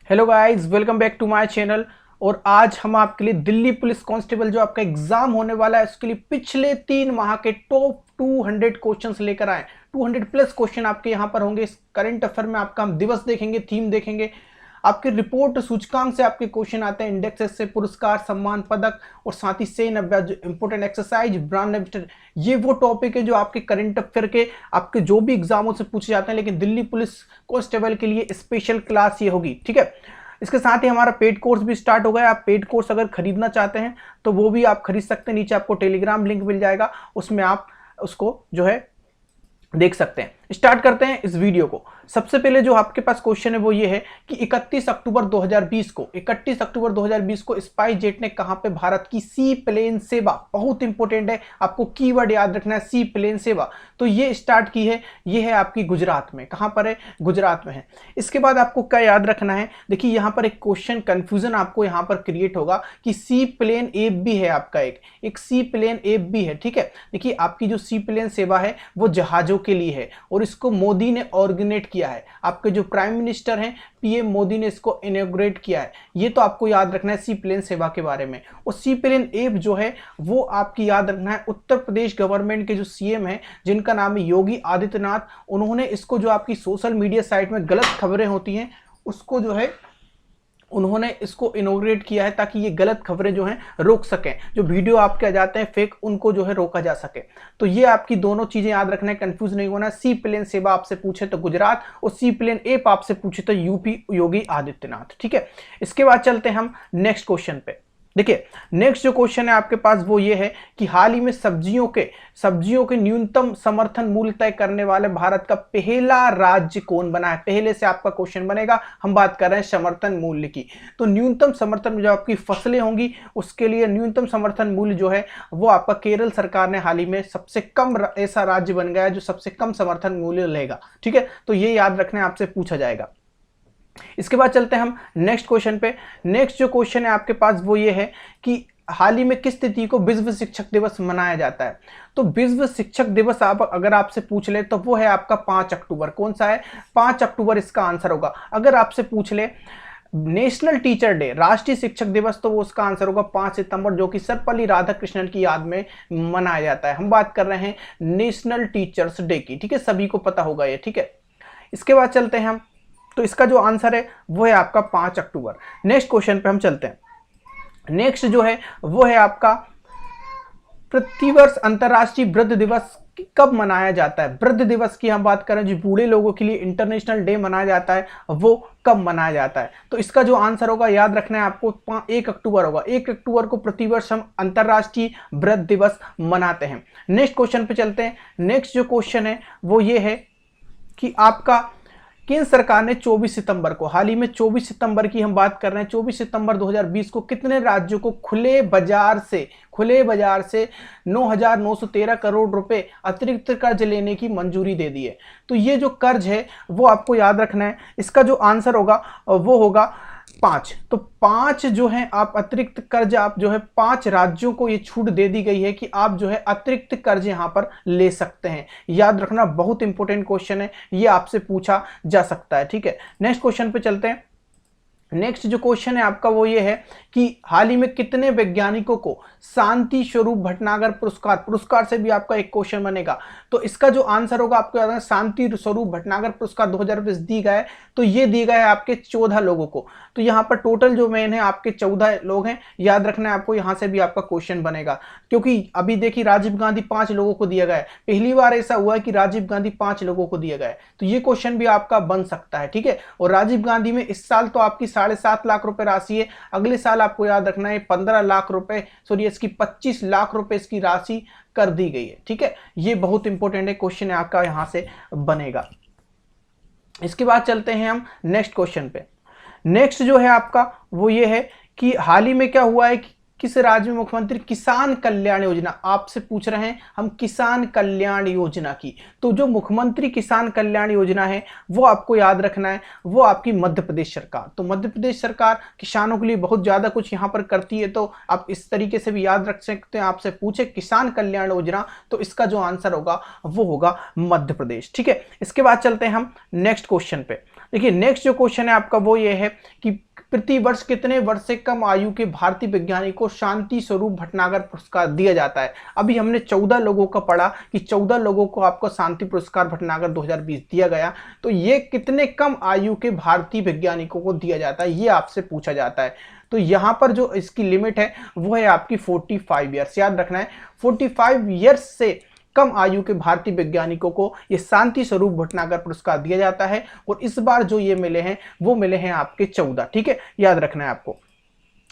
Hello guys, welcome back to my channel. और आज हम आपके लिए दिल्ली पुलिस कांस्टेबल जो आपका एग्जाम होने वाला है उसके लिए पिछले 3 माह के टॉप 200 क्वेश्चंस लेकर आए। 200 प्लस क्वेश्चन आपके यहाँ पर होंगे। इस करंट अफेयर में आपका हम दिवस देखेंगे, थीम देखेंगे, आपके रिपोर्ट सूचकांक से आपके क्वेश्चन आते हैं, इंडेक्स से पुरस्कार, सम्मान, पदक और साथ ही सेन अभ्यास, जो इंपोर्टेंट एक्सरसाइज, ब्रांड एम्बेसडर, ये वो टॉपिक है जो आपके करंट अफेयर के आपके जो भी एग्जामों से पूछे जाते हैं। लेकिन दिल्ली पुलिस कांस्टेबल के लिए स्पेशल क्लास ये होगी, ठीक है। इसके साथ ही हमारा पेड कोर्स भी स्टार्ट हो गया। आप पेड कोर्स अगर खरीदना चाहते हैं तो वो भी आप खरीद सकते हैं। नीचे आपको टेलीग्राम लिंक मिल जाएगा, उसमें आप उसको जो है देख सकते हैं। स्टार्ट करते हैं इस वीडियो को। सबसे पहले जो आपके पास क्वेश्चन है वो ये है कि 31 अक्टूबर 2020 को स्पाइस जेट ने कहां पे भारत की सी प्लेन सेवा, बहुत इंपॉर्टेंट है, आपको कीवर्ड याद रखना है, सी प्लेन सेवा, तो ये स्टार्ट की है। ये है आपकी गुजरात में। कहां पर है? गुजरात में है। इसके बाद आपको क्या याद रखना है? देखिए यहां पर एक क्वेश्चन कंफ्यूजन आपको यहां पर क्रिएट होगा कि सी प्लेन एप भी है आपका, एक सी प्लेन एप भी है, ठीक है। देखिए आपकी जो सी प्लेन सेवा है वो जहाजों के लिए है और इसको मोदी ने ऑर्गेनाइज किया है। आपके जो प्राइम मिनिस्टर हैं पीएम मोदी ने इसको इनॉग्रेट किया है। ये तो आपको याद रखना है सी प्लेन सेवा के बारे में। और सी प्लेन ऐप जो है वो आपकी याद रखना है, उत्तर प्रदेश गवर्नमेंट के जो सीएम हैं जिनका नाम है योगी आदित्यनाथ, उन्होंने इसको जो आपकी सोशल मीडिया साइट में गलत खबरें होती हैं उसको जो है उन्होंने इसको इनॉग्रेट किया है ताकि ये गलत खबरें जो हैं रोक सकें, जो वीडियो आपके आ जाते हैं फेक, उनको जो है रोका जा सके। तो ये आपकी दोनों चीजें याद रखना है, कंफ्यूज नहीं होना। सी प्लेन सेवा आपसे पूछे तो गुजरात और सी प्लेन ऐप आपसे पूछे तो यूपी योगी आदित्यनाथ, ठीक है। इसके बाद चलते हैं हम नेक्स्ट क्वेश्चन पे। देखिए नेक्स्ट जो क्वेश्चन है आपके पास वो ये है कि हाल ही में सब्जियों के न्यूनतम समर्थन मूल्य तय करने वाले भारत का पहला राज्य कौन बना है? पहले से आपका क्वेश्चन बनेगा। हम बात कर रहे हैं समर्थन मूल्य की। तो न्यूनतम समर्थन जो आपकी फसलें होंगी उसके लिए न्यूनतम समर्थन मूल्य जो है वो आपका केरल सरकार ने हाल ही में सबसे कम ऐसा राज्य बन गया है जो सबसे कम समर्थन मूल्य लेगा, ठीक है। तो ये याद रखना है, आपसे पूछा जाएगा। इसके बाद चलते हैं हम नेक्स्ट क्वेश्चन पे। नेक्स्ट जो क्वेश्चन है आपके पास वो ये है कि हाल ही में किस तिथि को विश्व शिक्षक दिवस मनाया जाता है? तो विश्व शिक्षक दिवस आप अगर आपसे पूछ ले तो वो है आपका 5 अक्टूबर। कौन सा है? 5 अक्टूबर इसका आंसर होगा। अगर आपसे पूछ ले नेशनल टीचर डे, राष्ट्रीय शिक्षक दिवस, तो वो उसका आंसर होगा 5 सितंबर, जो कि सर्वपल्ली राधाकृष्णन की याद में मनाया जाता है। हम बात कर रहे हैं नेशनल टीचर्स डे की, ठीक है। सभी को पता होगा ये, ठीक है। इसके बाद चलते हैं हम, तो इसका जो आंसर है वो है आपका 5 अक्टूबर। नेक्स्ट क्वेश्चन पे हम चलते हैं। नेक्स्ट जो है वो है आपका प्रतिवर्ष अंतर्राष्ट्रीय वृद्ध दिवस कब मनाया जाता है? वृद्ध दिवस की हम बात करें, जो बूढ़े लोगों के लिए इंटरनेशनल डे मनाया जाता है, वो कब मनाया जाता है? तो इसका जो आंसर होगा याद रखना है आपको, 1 अक्टूबर होगा। 1 अक्टूबर को प्रतिवर्ष हम अंतर्राष्ट्रीय वृद्ध दिवस मनाते हैं। नेक्स्ट क्वेश्चन पे चलते हैं। नेक्स्ट जो क्वेश्चन है वो ये है कि आपका केंद्र सरकार ने 24 सितंबर को, हाल ही में 24 सितंबर की हम बात कर रहे हैं, 24 सितंबर 2020 को कितने राज्यों को खुले बाजार से 9,913 करोड़ रुपए अतिरिक्त कर्ज लेने की मंजूरी दे दी है? तो ये जो कर्ज है वो आपको याद रखना है। इसका जो आंसर होगा वो होगा 5। तो 5 जो है आप अतिरिक्त कर्ज, आप जो है 5 राज्यों को ये छूट दे दी गई है कि आप जो है अतिरिक्त कर्ज यहां पर ले सकते हैं। याद रखना, बहुत इंपॉर्टेंट क्वेश्चन है, ये आपसे पूछा जा सकता है, ठीक है। नेक्स्ट क्वेश्चन पे चलते हैं। नेक्स्ट जो क्वेश्चन है आपका वो ये है कि हाल ही में कितने वैज्ञानिकों को शांति स्वरूप भटनागर पुरस्कार से भी आपका एक क्वेश्चन बनेगा। तो इसका जो आंसर होगा आपको याद है, शांति स्वरूप भटनागर पुरस्कार 2020 दी गया है। तो ये दी गया है आपके 14 लोगों को। तो यहाँ पर टोटल जो मेन है आपके 14 लोग हैं। याद रखना है आपको, यहाँ से भी आपका क्वेश्चन बनेगा, क्योंकि अभी देखिए राजीव गांधी 5 लोगों को दिया गया है। पहली बार ऐसा हुआ है कि राजीव गांधी 5 लोगों को दिया गया है। तो ये क्वेश्चन भी आपका बन सकता है, ठीक है। और राजीव गांधी में इस साल तो आपकी 7.5 लाख रुपए राशि है। अगले साल आपको याद रखना है 15 लाख रुपए, सॉरी इसकी 25 लाख रुपए इसकी राशि कर दी गई है, ठीक है। ये बहुत इंपॉर्टेंट है, क्वेश्चन आपका यहां से बनेगा। इसके बाद चलते हैं हम नेक्स्ट क्वेश्चन पे। नेक्स्ट जो है आपका वो ये है कि हाल ही में क्या हुआ है कि किस राज्य में मुख्यमंत्री किसान कल्याण योजना, आपसे पूछ रहे हैं हम किसान कल्याण योजना की। तो जो मुख्यमंत्री किसान कल्याण योजना है वो आपको याद रखना है, वो आपकी मध्य प्रदेश सरकार। तो मध्य प्रदेश सरकार किसानों के लिए बहुत ज्यादा कुछ यहाँ पर करती है, तो आप इस तरीके से भी याद रख सकते हैं। आपसे पूछे किसान कल्याण योजना तो इसका जो आंसर होगा वो होगा मध्य प्रदेश, ठीक है। इसके बाद चलते हैं हम नेक्स्ट क्वेश्चन पे। देखिए नेक्स्ट जो क्वेश्चन है आपका वो ये है कि प्रति वर्ष कितने वर्ष से कम आयु के भारतीय वैज्ञानिक को शांति स्वरूप भटनागर पुरस्कार दिया जाता है। अभी हमने 14 लोगों का पढ़ा कि 14 लोगों को आपको शांति पुरस्कार भटनागर 2020 दिया गया, तो ये कितने कम आयु के भारतीय वैज्ञानिकों को दिया जाता है ये आपसे पूछा जाता है। तो यहां पर जो इसकी लिमिट है वो है आपकी 45 ईयर्स, याद रखना है 45 ईयर्स से कम आयु के भारतीय वैज्ञानिकों को ये शांति स्वरूप भटनागर पुरस्कार दिया जाता है। और इस बार जो ये मिले हैं वो मिले हैं आपके 14, ठीक है, याद रखना है आपको।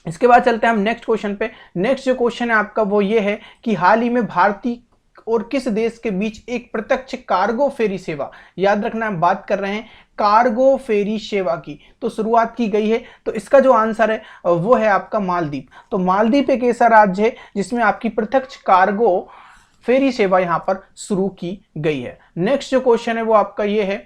इसके बाद चलते हैं हम नेक्स्ट क्वेश्चन पे। नेक्स्ट जो क्वेश्चन है आपका वो ये है कि हाल ही में भारतीय और किस देश के बीच एक प्रत्यक्ष कार्गो फेरी सेवा, याद रखना हम बात कर रहे हैं कार्गो फेरी सेवा की, तो शुरुआत की गई है। तो इसका जो आंसर है वो है आपका मालदीव। तो मालदीव एक ऐसा राज्य है जिसमें आपकी प्रत्यक्ष कार्गो फेरी सेवा यहां पर शुरू की गई है। नेक्स्ट जो क्वेश्चन है वो आपका ये है,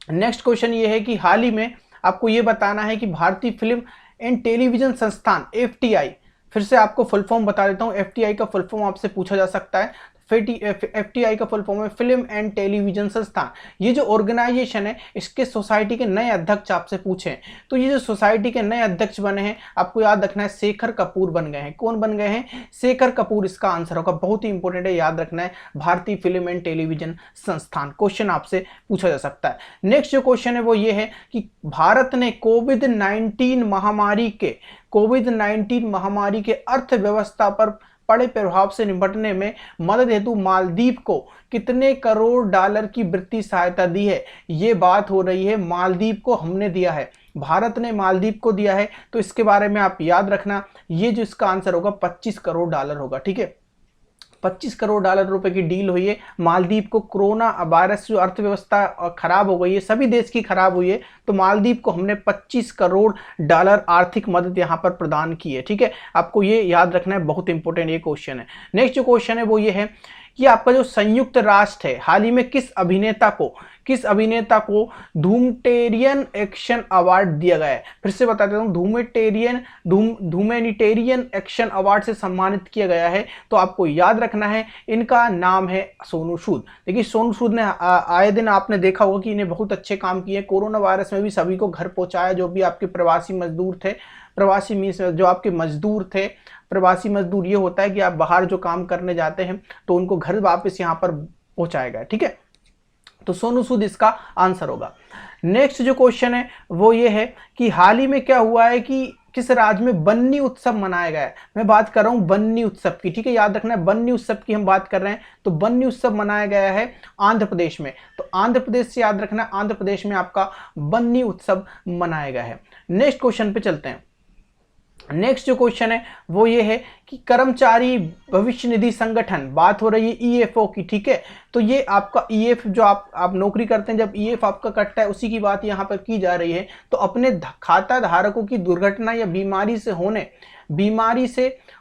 नेक्स्ट क्वेश्चन ये है कि हाल ही में आपको ये बताना है कि भारतीय फिल्म एंड टेलीविजन संस्थान FTI, फिर से आपको फुल फॉर्म बता देता हूं, FTI का फुल फॉर्म आपसे पूछा जा सकता है। FTI का फुल फॉर्म है फिल्म एंड टेलीविजन संस्थान। ये जो ऑर्गेनाइजेशन है इसके सोसाइटी के नए अध्यक्ष आपसे पूछे, तो ये जो सोसाइटी के नए अध्यक्ष बने हैं आपको याद रखना है शेखर कपूर बन गए हैं। कौन बन गए हैं? शेखर कपूर इसका आंसर होगा, बहुत ही इंपॉर्टेंट है, याद रखना है भारतीय फिल्म एंड टेलीविजन संस्थान, क्वेश्चन आपसे पूछा जा सकता है। नेक्स्ट जो क्वेश्चन है वो ये है कि भारत ने कोविड-19 महामारी के अर्थव्यवस्था पर पड़े प्रभाव से निपटने में मदद हेतु मालदीव को कितने करोड़ डॉलर की वित्तीय सहायता दी है। ये बात हो रही है मालदीव को हमने दिया है, भारत ने मालदीव को दिया है, तो इसके बारे में आप याद रखना, ये जो इसका आंसर होगा 25 करोड़ डॉलर होगा, ठीक है। 25 करोड़ डॉलर रुपए की डील हुई है मालदीव को। कोरोना वायरस जो अर्थव्यवस्था खराब हो गई है, सभी देश की खराब हुई है, तो मालदीव को हमने 25 करोड़ डॉलर आर्थिक मदद यहां पर प्रदान की है, ठीक है। आपको ये याद रखना है, बहुत इंपॉर्टेंट ये क्वेश्चन है। नेक्स्ट जो क्वेश्चन है वो ये है कि आपका जो संयुक्त राष्ट्र है हाल ही में किस अभिनेता को धूमटेरियन एक्शन अवार्ड दिया गया है। फिर से बता देता हूं, धूमेनिटेरियन एक्शन अवार्ड से सम्मानित किया गया है। तो आपको याद रखना है इनका नाम है सोनू सूद। देखिए सोनू सूद ने आए दिन आपने देखा होगा कि इन्हें बहुत अच्छे काम किए, कोरोना वायरस में भी सभी को घर पहुंचाया, जो भी आपके प्रवासी मजदूर थे, प्रवासी मीन्स जो आपके मजदूर थे, प्रवासी मजदूर ये होता है कि आप बाहर जो काम करने जाते हैं तो उनको घर वापस यहाँ पर पहुंचाया गया, ठीक है। तो सोनू सूद इसका आंसर होगा। नेक्स्ट जो क्वेश्चन है वो ये है कि हाल ही में क्या हुआ है कि किस राज्य में बन्नी उत्सव मनाया गया है। मैं बात कर रहा हूं बन्नी उत्सव की, ठीक है, याद रखना है बन्नी उत्सव की हम बात कर रहे हैं। तो बन्नी उत्सव मनाया गया है आंध्र प्रदेश में, तो आंध्र प्रदेश से याद रखना, आंध्र प्रदेश में आपका बन्नी उत्सव मनाया गया है। नेक्स्ट क्वेश्चन पे चलते हैं। नेक्स्ट जो क्वेश्चन है वो ये है कि कर्मचारी भविष्य निधि संगठन, बात हो रही है EFO की, ठीक है। तो ये आपका EF जो आप नौकरी करते हैं, जब EF आपका कटता है उसी की बात यहाँ पर की जा रही है। तो अपने खाता धारकों की दुर्घटना या बीमारी से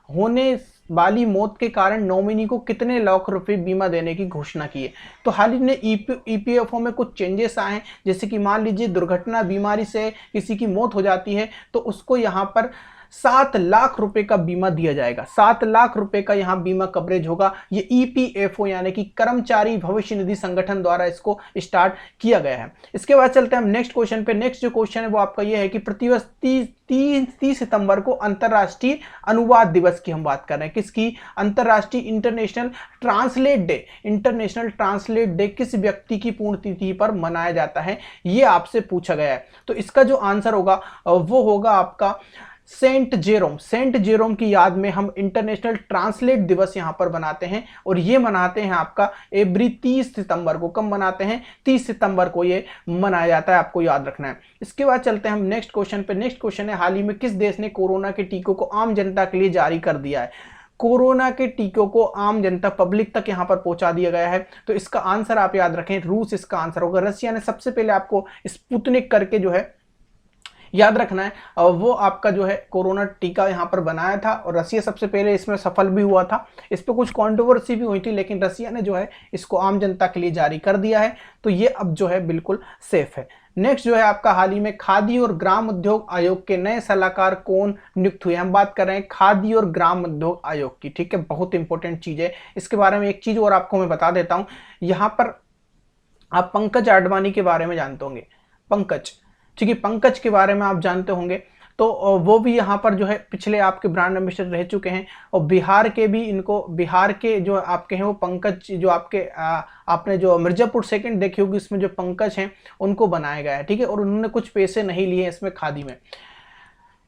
होने वाली मौत के कारण नॉमिनी को कितने लाख रुपए बीमा देने की घोषणा की है। तो हाल ही में EPFO में कुछ चेंजेस आए हैं, जैसे कि मान लीजिए दुर्घटना बीमारी से किसी की मौत हो जाती है तो उसको यहाँ पर 7 लाख रुपए का बीमा दिया जाएगा, 7 लाख रुपए का यहां बीमा कवरेज होगा। ये EPFO यानी कि कर्मचारी भविष्य निधि संगठन द्वारा इसको स्टार्ट किया गया है। इसके बाद चलते हैं हम नेक्स्ट क्वेश्चन पे। नेक्स्ट जो क्वेश्चन है वो आपका ये है कि प्रतिवर्ष 30 सितंबर को अंतरराष्ट्रीय अनुवाद दिवस की हम बात कर रहे हैं। किसकी? अंतरराष्ट्रीय इंटरनेशनल ट्रांसलेट डे किस व्यक्ति की पुण्यतिथि पर मनाया जाता है, ये आपसे पूछा गया है। तो इसका जो आंसर होगा वो होगा आपका सेंट जेरोम की याद में हम इंटरनेशनल ट्रांसलेट दिवस यहां पर बनाते हैं, और ये मनाते हैं आपका एवरी 30 सितंबर को। कब मनाते हैं? 30 सितंबर को ये मनाया जाता है, आपको याद रखना है। इसके बाद चलते हैं हम नेक्स्ट क्वेश्चन पे। नेक्स्ट क्वेश्चन है हाल ही में किस देश ने कोरोना के टीकों को आम जनता के लिए जारी कर दिया है। कोरोना के टीकों को आम जनता पब्लिक तक यहां पर पहुंचा दिया गया है। तो इसका आंसर आप याद रखें, रूस इसका आंसर होगा। रशिया ने सबसे पहले आपको स्पुतनिक करके जो है याद रखना है, वो आपका जो है कोरोना टीका यहां पर बनाया था, और रसिया सबसे पहले इसमें सफल भी हुआ था। इस पर कुछ कंट्रोवर्सी भी हुई थी, लेकिन रसिया ने जो है इसको आम जनता के लिए जारी कर दिया है। तो ये अब जो है बिल्कुल सेफ है। नेक्स्ट जो है आपका हाल ही में खादी और ग्राम उद्योग आयोग के नए सलाहकार कौन नियुक्त हुए। हम बात कर रहे हैं खादी और ग्राम उद्योग आयोग की, ठीक है, बहुत इंपॉर्टेंट चीज है। इसके बारे में एक चीज और आपको मैं बता देता हूं, यहां पर आप पंकज आडवाणी के बारे में जानते होंगे। पंकज, ठीक है, पंकज के बारे में आप जानते होंगे। तो वो भी यहाँ पर जो है पिछले आपके ब्रांड एम्बेसडर रह चुके हैं। और बिहार के भी इनको, बिहार के जो आपके हैं वो पंकज, जो आपके आपने जो मिर्जापुर सेकंड देखी होगी, इसमें जो पंकज हैं उनको बनाया गया है, ठीक है। और उन्होंने कुछ पैसे नहीं लिए इसमें खादी में।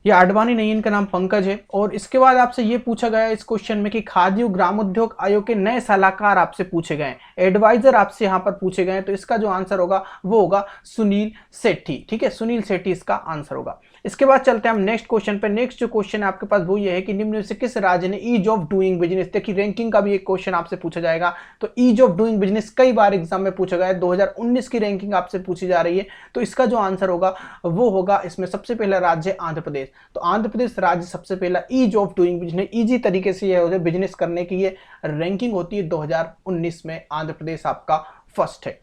ये आडवाणी नहीं, इनका नाम पंकज है। और इसके बाद आपसे ये पूछा गया इस क्वेश्चन में कि खादी और ग्रामोद्योग आयोग के नए सलाहकार आपसे पूछे गए, एडवाइजर आपसे यहाँ पर पूछे गए। तो इसका जो आंसर होगा वो होगा सुनील सेठी, ठीक है, सुनील सेठी इसका आंसर होगा। इसके बाद चलते हैं हम नेक्स्ट क्वेश्चन पे। नेक्स्ट जो क्वेश्चन है आपके पास वो ये है कि निम्न में से किस राज्य ने ईज ऑफ डूइंग बिजनेस, देखिए रैंकिंग का भी एक क्वेश्चन आपसे पूछा जाएगा। तो ईज ऑफ डूइंग बिजनेस कई बार एग्जाम में पूछा गया है, 2019 की रैंकिंग आपसे पूछी जा रही है। तो इसका जो आंसर होगा वो होगा, इसमें सबसे पहला राज्य आंध्र प्रदेश। तो आंध्र प्रदेश राज्य सबसे पहला ease of doing business, easy तरीके से ये बिजनेस करने की ये रैंकिंग होती है, 2019 में आंध्र प्रदेश आपका फर्स्ट है।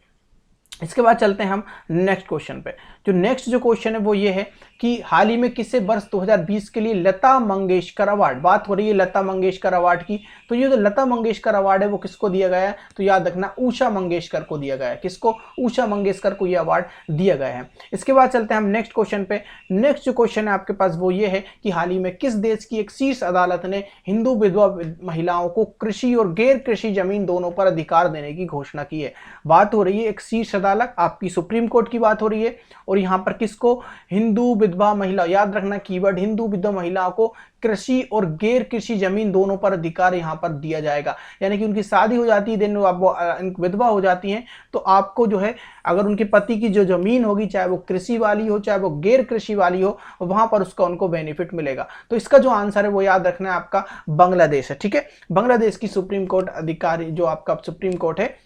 इसके बाद चलते हैं हम नेक्स्ट क्वेश्चन पे। जो नेक्स्ट जो क्वेश्चन है वो ये है कि हाल ही में किसे वर्ष 2020 के लिए लता मंगेशकर अवार्ड, बात हो रही है लता मंगेशकर अवार्ड की। तो ये जो लता मंगेशकर अवार्ड है वो किसको दिया गया है, तो याद रखना उषा मंगेशकर को दिया गया है। किसको, उषा मंगेशकर को ये अवार्ड दिया गया है। इसके बाद चलते हैं हम नेक्स्ट क्वेश्चन पे। नेक्स्ट जो क्वेश्चन है आपके पास वो ये है कि हाल ही में किस देश की एक शीर्ष अदालत ने हिंदू विधवा महिलाओं को कृषि और गैर कृषि जमीन दोनों पर अधिकार देने की घोषणा की है। बात हो रही है एक शीर्ष अदालत, आपकी सुप्रीम कोर्ट की बात हो रही है। और यहाँ पर किसको, हिंदू विधवा महिला, याद रखना कीवर्ड हिंदू विधवा महिलाओं को कृषि और गैर कृषि जमीन दोनों पर अधिकार यहाँ पर दिया जाएगा। यानी कि उनकी शादी हो जाती है, देन वो विधवा हो जाती हैं, तो आपको जो है अगर उनके पति की जो जमीन होगी, चाहे वो कृषि वाली हो चाहे वो गैर कृषि वाली हो, वहां पर उसका उनको बेनिफिट मिलेगा। तो इसका जो आंसर है वो याद रखना है आपका बांग्लादेश है, ठीक है। बांग्लादेश की सुप्रीम कोर्ट अधिकारी, जो आपका सुप्रीम कोर्ट है,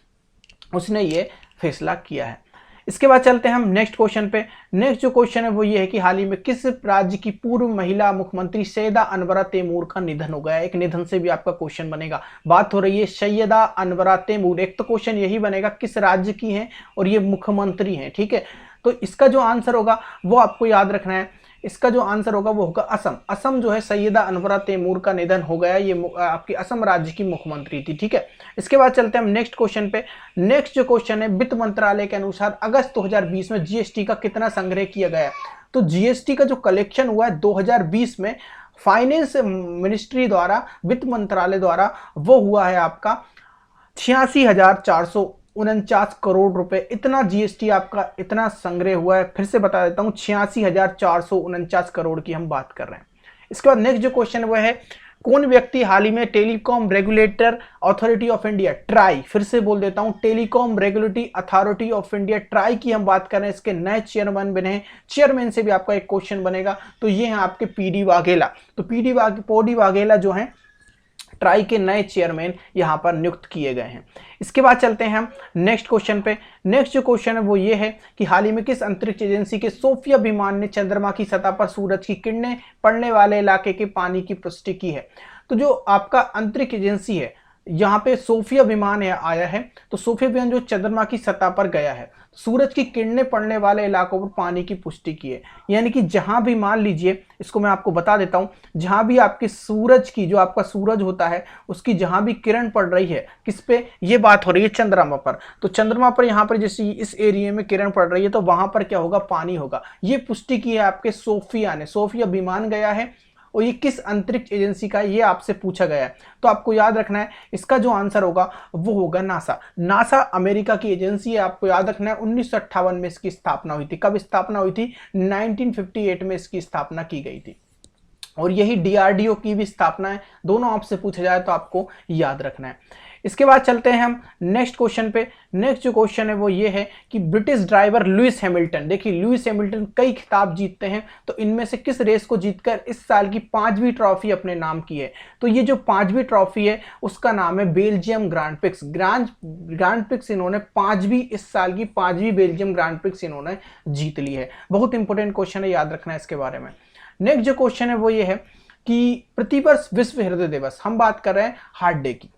उसने ये फैसला किया है। इसके बाद चलते हैं हम नेक्स्ट क्वेश्चन पे। नेक्स्ट जो क्वेश्चन है वो ये है कि हाल ही में किस राज्य की पूर्व महिला मुख्यमंत्री सैयदा अनवरा तैमूर का निधन हो गया। एक निधन से भी आपका क्वेश्चन बनेगा। बात हो रही है सैयदा अनवरा तैमूर। एक तो क्वेश्चन यही बनेगा किस राज्य की हैं और ये मुख्यमंत्री हैं, ठीक है। तो इसका जो आंसर होगा वो आपको याद रखना है। इसका जो आंसर होगा वो होगा असम। असम जो है सैयदा अनवरा तैमूर का निधन हो गया, ये आपकी असम राज्य की मुख्यमंत्री थी, ठीक है। इसके बाद चलते हैं हम नेक्स्ट क्वेश्चन पे। नेक्स्ट जो क्वेश्चन है, वित्त मंत्रालय के अनुसार अगस्त 2020 में जीएसटी का कितना संग्रह किया गया। तो जीएसटी का जो कलेक्शन हुआ है 2020 में फाइनेंस मिनिस्ट्री द्वारा, वित्त मंत्रालय द्वारा, वो हुआ है आपका 86,449 करोड़ रुपए। इतना जीएसटी आपका इतना संग्रह हुआ है। फिर से बता देता हूं, 86,449 करोड़ की हम बात कर रहे हैं। इसके बाद नेक्स्ट जो क्वेश्चन वो है, कौन व्यक्ति हाल ही में telecom regulator authority of India, try, फिर से बोल देता हूं, telecom regulatory authority of India, try की हम बात कर रहे हैं, इसके नए चेयरमैन बने हैं। चेयरमैन से भी आपका एक क्वेश्चन बनेगा। तो ये हैं आपके पीडी वाघेला। तो पीडी वाघेला जो हैं ट्राई के नए चेयरमैन यहां पर नियुक्त किए गए हैं। इसके बाद चलते हैं हम नेक्स्ट क्वेश्चन पे। नेक्स्ट जो क्वेश्चन है वो ये है कि हाल ही में किस अंतरिक्ष एजेंसी के सोफिया विमान ने चंद्रमा की सतह पर सूरज की किरणें पड़ने वाले इलाके के पानी की पुष्टि की है। तो जो आपका अंतरिक्ष एजेंसी है, यहाँ पे सोफिया विमान आया है। तो सोफिया विमान जो चंद्रमा की सतह पर गया है, सूरज की किरणें पड़ने वाले इलाकों पर पानी की पुष्टि की है। यानी कि जहां भी, मान लीजिए, इसको मैं आपको बता देता हूं, जहां भी आपके सूरज की, जो आपका सूरज होता है, उसकी जहां भी किरण पड़ रही है, किस पे ये बात हो रही है, चंद्रमा पर। तो चंद्रमा पर यहाँ पर जैसे इस एरिया में किरण पड़ रही है, तो वहां पर क्या होगा, पानी होगा। ये पुष्टि की है आपके सोफिया ने। सोफिया विमान गया है और ये किस अंतरिक्ष एजेंसी का, ये आपसे पूछा गया है। तो आपको याद रखना है, इसका जो आंसर होगा वो होगा नासा। नासा अमेरिका की एजेंसी है, आपको याद रखना है। 1958 में इसकी स्थापना हुई थी। कब स्थापना हुई थी, 1958 में इसकी स्थापना की गई थी। और यही डीआरडीओ की भी स्थापना है। दोनों आपसे पूछा जाए तो आपको याद रखना है। इसके बाद चलते हैं हम नेक्स्ट क्वेश्चन पे। नेक्स्ट जो क्वेश्चन है वो ये है कि ब्रिटिश ड्राइवर लुइस हैमिल्टन, देखिए लुइस हैमिल्टन कई खिताब जीतते हैं, तो इनमें से किस रेस को जीतकर इस साल की 5वीं ट्रॉफी अपने नाम की है। तो ये जो 5वीं ट्रॉफी है उसका नाम है Belgium grand prix. Grand prix इन्होंने 5वीं, इस साल की 5वीं बेल्जियम ग्रांड प्रिक्स इन्होंने जीत ली है। बहुत इंपॉर्टेंट क्वेश्चन है, याद रखना है इसके बारे में। नेक्स्ट जो क्वेश्चन है वो ये है कि प्रतिवर्ष विश्व हृदय दिवस, हम बात कर रहे हैं हार्ट डे की।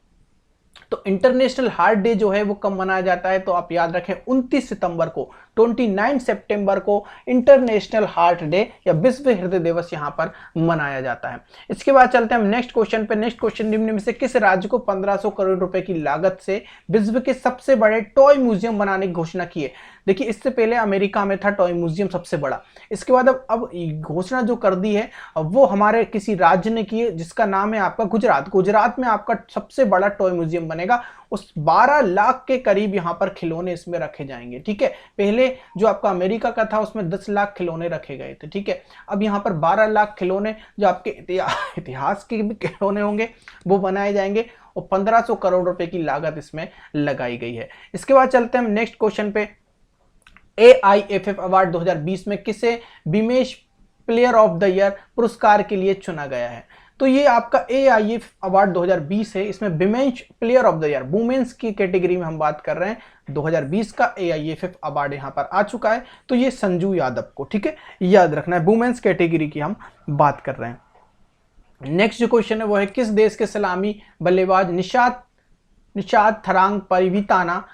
तो इंटरनेशनल हार्ट डे जो है वो कब मनाया जाता है, तो आप याद रखें 29 सितंबर को। 29 सितंबर को इंटरनेशनल हार्ट डे या विश्व हृदय दिवस यहाँ पर मनाया जाता है। इसके बाद चलते हैं हम नेक्स्ट क्वेश्चन पे। नेक्स्ट क्वेश्चन निम्न में से किस राज्य को 1500 करोड़ रुपए की लागत से विश्व के सबसे बड़े टॉय म्यूजियम बनाने की घोषणा की है? देखिए, इससे पहले अमेरिका में था टॉय म्यूजियम सबसे बड़ा। इसके बाद अब घोषणा जो कर दी है वो हमारे किसी राज्य ने की है, जिसका नाम है आपका गुजरात। गुजरात में आपका सबसे बड़ा टॉय म्यूजियम बनेगा। उस 12 लाख के करीब यहाँ पर खिलौने इसमें रखे जाएंगे। ठीक है, पहले जो आपका अमेरिका का था उसमें 10 लाख खिलौने रखे गए थे। ठीक है, अब यहाँ पर 12 लाख खिलौने जो आपके इतिहास के भी खिलौने होंगे वो बनाए जाएंगे और 1500 करोड़ रुपए की लागत इसमें लगाई गई है। इसके बाद चलते हैं हम नेक्स्ट क्वेश्चन पे। AIFF अवार्ड 2020 में किसे विमेश प्लेयर ऑफ द ईयर पुरस्कार के लिए चुना गया है? तो ये आपका AIFF अवार्ड 2020 है। इसमें women's player of the year, women's की कैटेगरी में हम बात कर रहे हैं। 2020 का AIFF अवार्ड यहाँ पर आ चुका है, तो ये संजू यादव को, ठीक है, याद रखना है। वुमेन्स कैटेगरी की हम बात कर रहे हैं। नेक्स्ट जो क्वेश्चन है वो है किस देश के सलामी बल्लेबाज निशात थरांगपरविताना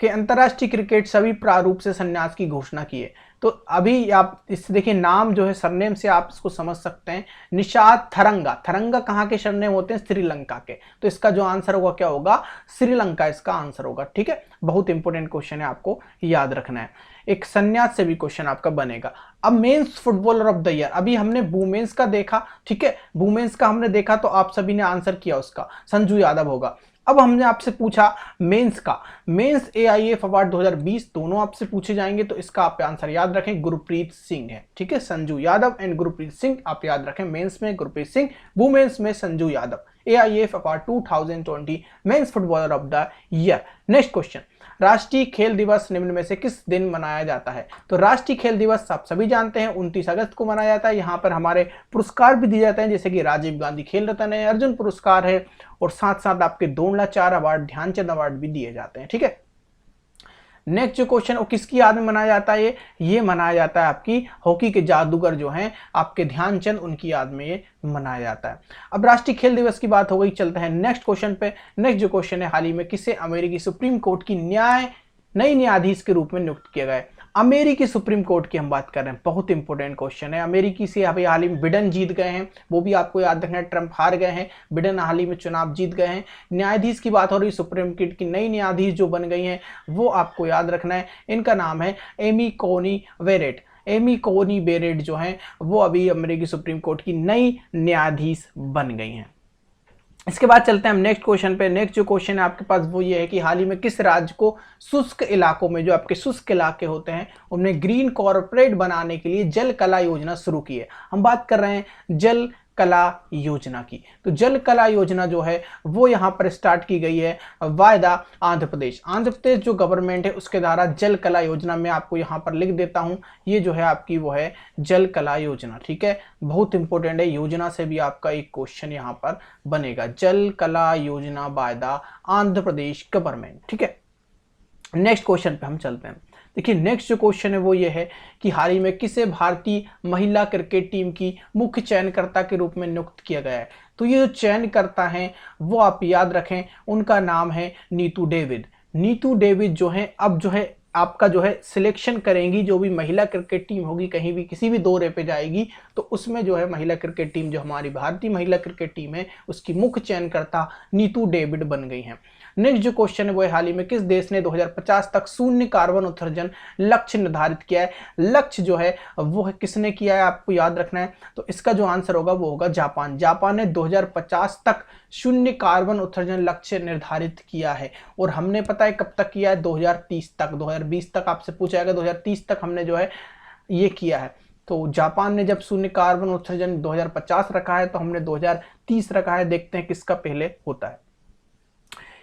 के अंतर्राष्ट्रीय क्रिकेट सभी प्रारूप से संन्यास की घोषणा की है? तो अभी आप इस देखिए, नाम जो है सरनेम से आप इसको समझ सकते हैं। निशात थरंगा कहाँ के सरनेम होते हैं? श्रीलंका के। तो इसका जो आंसर होगा क्या होगा? श्रीलंका इसका आंसर होगा। ठीक है, बहुत इंपॉर्टेंट क्वेश्चन है, आपको याद रखना है। एक संन्यास से भी क्वेश्चन आपका बनेगा। अब men's footballer of the year, अभी हमने वुमेन्स का देखा, ठीक है, वुमेन्स का हमने देखा तो आप सभी ने आंसर किया, उसका संजू यादव होगा। अब हमने आपसे पूछा मेंस का, मेंस AIFF अवार्ड 2020 दोनों आपसे पूछे जाएंगे, तो इसका आप आंसर याद रखें, गुरप्रीत सिंह है। ठीक है, संजू यादव एंड गुरप्रीत सिंह आप याद रखें। मेंस में गुरप्रीत सिंह, वुमेन्स में Sanju Yadav. AIFF award 2020 men's footballer of the year. Next question, राष्ट्रीय खेल दिवस निम्न में से किस दिन मनाया जाता है? तो राष्ट्रीय खेल दिवस आप सभी जानते हैं 29 अगस्त को मनाया जाता है। यहाँ पर हमारे पुरस्कार भी दिए जाते हैं, जैसे कि राजीव गांधी खेल रत्न है, अर्जुन पुरस्कार है, और साथ साथ आपके द्रोणाचार्य अवार्ड, ध्यानचंद अवार्ड भी दिए जाते हैं। ठीक है, नेक्स्ट जो क्वेश्चन वो किसकी याद में मनाया जाता है? ये मनाया जाता है आपकी हॉकी के जादूगर जो हैं आपके ध्यानचंद, उनकी याद में ये मनाया जाता है। अब राष्ट्रीय खेल दिवस की बात हो गई, चलते हैं नेक्स्ट क्वेश्चन पे। नेक्स्ट जो क्वेश्चन है, हाल ही में किसे अमेरिकी सुप्रीम कोर्ट की नई न्यायाधीश के रूप में नियुक्त किया गया है? अमेरिकी सुप्रीम कोर्ट की हम बात कर रहे हैं, बहुत इंपॉर्टेंट क्वेश्चन है। अमेरिकी से अभी हाल ही में बिडेन जीत गए हैं, वो भी आपको याद रखना है, ट्रंप हार गए हैं, बिडेन हाल ही में चुनाव जीत गए हैं। न्यायाधीश की बात हो रही, सुप्रीम कोर्ट की नई न्यायाधीश जो बन गई हैं वो आपको याद रखना है। इनका नाम है एमी कोनी बेरेट। एमी कोनी बेरेट जो है वो अभी अमेरिकी सुप्रीम कोर्ट की नई न्यायाधीश बन गई हैं। इसके बाद चलते हैं हम नेक्स्ट क्वेश्चन पे। नेक्स्ट जो क्वेश्चन है आपके पास वो ये है कि हाल ही में किस राज्य को शुष्क इलाकों में, जो आपके शुष्क इलाके होते हैं, उनमें ग्रीन कॉर्पोरेट बनाने के लिए जल कला योजना शुरू की है? हम बात कर रहे हैं जल कला योजना की। तो जल कला योजना जो है वो यहाँ पर स्टार्ट की गई है वायदा आंध्र प्रदेश जो गवर्नमेंट है उसके द्वारा जल कला योजना में आपको यहाँ पर लिख देता हूँ। ये जो है आपकी वो है जल कला योजना। ठीक है, बहुत इंपॉर्टेंट है, योजना से भी आपका एक क्वेश्चन यहाँ पर बनेगा। जल कला योजना वायदा आंध्र प्रदेश गवर्नमेंट। ठीक है, नेक्स्ट क्वेश्चन पे हम चलते हैं। देखिए, नेक्स्ट जो क्वेश्चन है वो ये है कि हाल ही में किसे भारतीय महिला क्रिकेट टीम की मुख्य चयनकर्ता के रूप में नियुक्त किया गया है? तो ये जो चयनकर्ता हैं वो आप याद रखें, उनका नाम है नीतू डेविड। नीतू डेविड जो है अब जो है आपका जो है सिलेक्शन करेंगी, जो भी महिला क्रिकेट टीम होगी कहीं भी किसी भी दौरे पे जाएगी तो उसमें जो है महिला क्रिकेट टीम, जो हमारी भारतीय महिला क्रिकेट टीम है उसकी मुख्य चयनकर्ता नीतू डेविड बन गई हैं। नेक्स्ट जो क्वेश्चन है वो है हाल ही में किस देश ने 2050 तक शून्य कार्बन उत्सर्जन लक्ष्य निर्धारित किया है? लक्ष्य जो है वो है किसने किया है, आपको याद रखना है। तो इसका जो आंसर होगा वो होगा जापान। जापान ने 2050 तक शून्य कार्बन उत्सर्जन लक्ष्य निर्धारित किया है, और हमने पता है कब तक किया है? 2030 तक। 2020 तक आपसे पूछा जाएगा, 2030 तक हमने जो है ये किया है। तो जापान ने जब शून्य कार्बन उत्सर्जन 2050 रखा है तो हमने 2030 रखा है। देखते हैं किसका पहले होता है।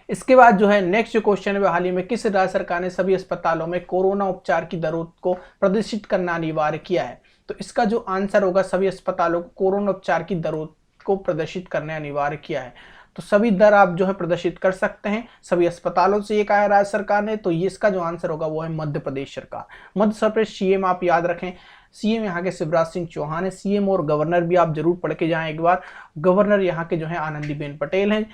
इसके बाद जो है नेक्स्ट जो क्वेश्चन है, हाल ही में किस राज्य सरकार ने सभी अस्पतालों में कोरोना उपचार की दरों को प्रदर्शित करना अनिवार्य किया है? तो इसका जो आंसर होगा, सभी अस्पतालों को कोरोना उपचार की दरों को प्रदर्शित करने अनिवार्य किया है। तो सभी दर आप जो है प्रदर्शित कर सकते हैं सभी अस्पतालों से, ये कहा है राज्य सरकार ने। तो ये इसका जो आंसर होगा वो है मध्य प्रदेश सरकार। मध्य प्रदेश सीएम आप याद रखें, सीएम यहाँ के शिवराज सिंह चौहान है। सीएम और गवर्नर भी आप जरूर पढ़ के जाएं एक बार। गवर्नर यहाँ के जो है आनंदीबेन पटेल हैं।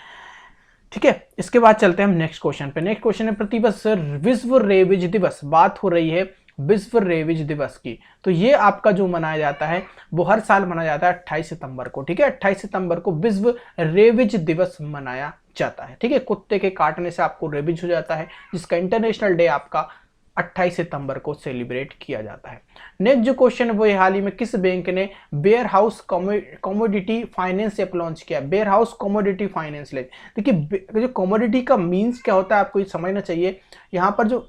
ठीक है, इसके बाद चलते हैं हम नेक्स्ट क्वेश्चन पे। नेक्स्ट क्वेश्चन है प्रतिवर्ष विश्व रेबीज दिवस, बात हो रही है विश्व रेविज दिवस की। तो ये आपका जो मनाया जाता है वो हर साल मनाया जाता है 28 सितंबर को, ठीक है। 28 सितंबर को विश्व रेविज दिवस मनाया जाता है, ठीक है। कुत्ते के काटने से आपको रेबिज हो जाता है, जिसका इंटरनेशनल डे आपका 28 सितंबर को सेलिब्रेट किया जाता है। नेक्स्ट जो क्वेश्चन है वो हाल ही में किस बैंक ने warehouse commodity finance app launch किया? वेयर हाउस कमोडिटी फाइनेंस ले, देखिए जो कमोडिटी का मीन्स क्या होता है आपको ये समझना चाहिए। यहाँ पर जो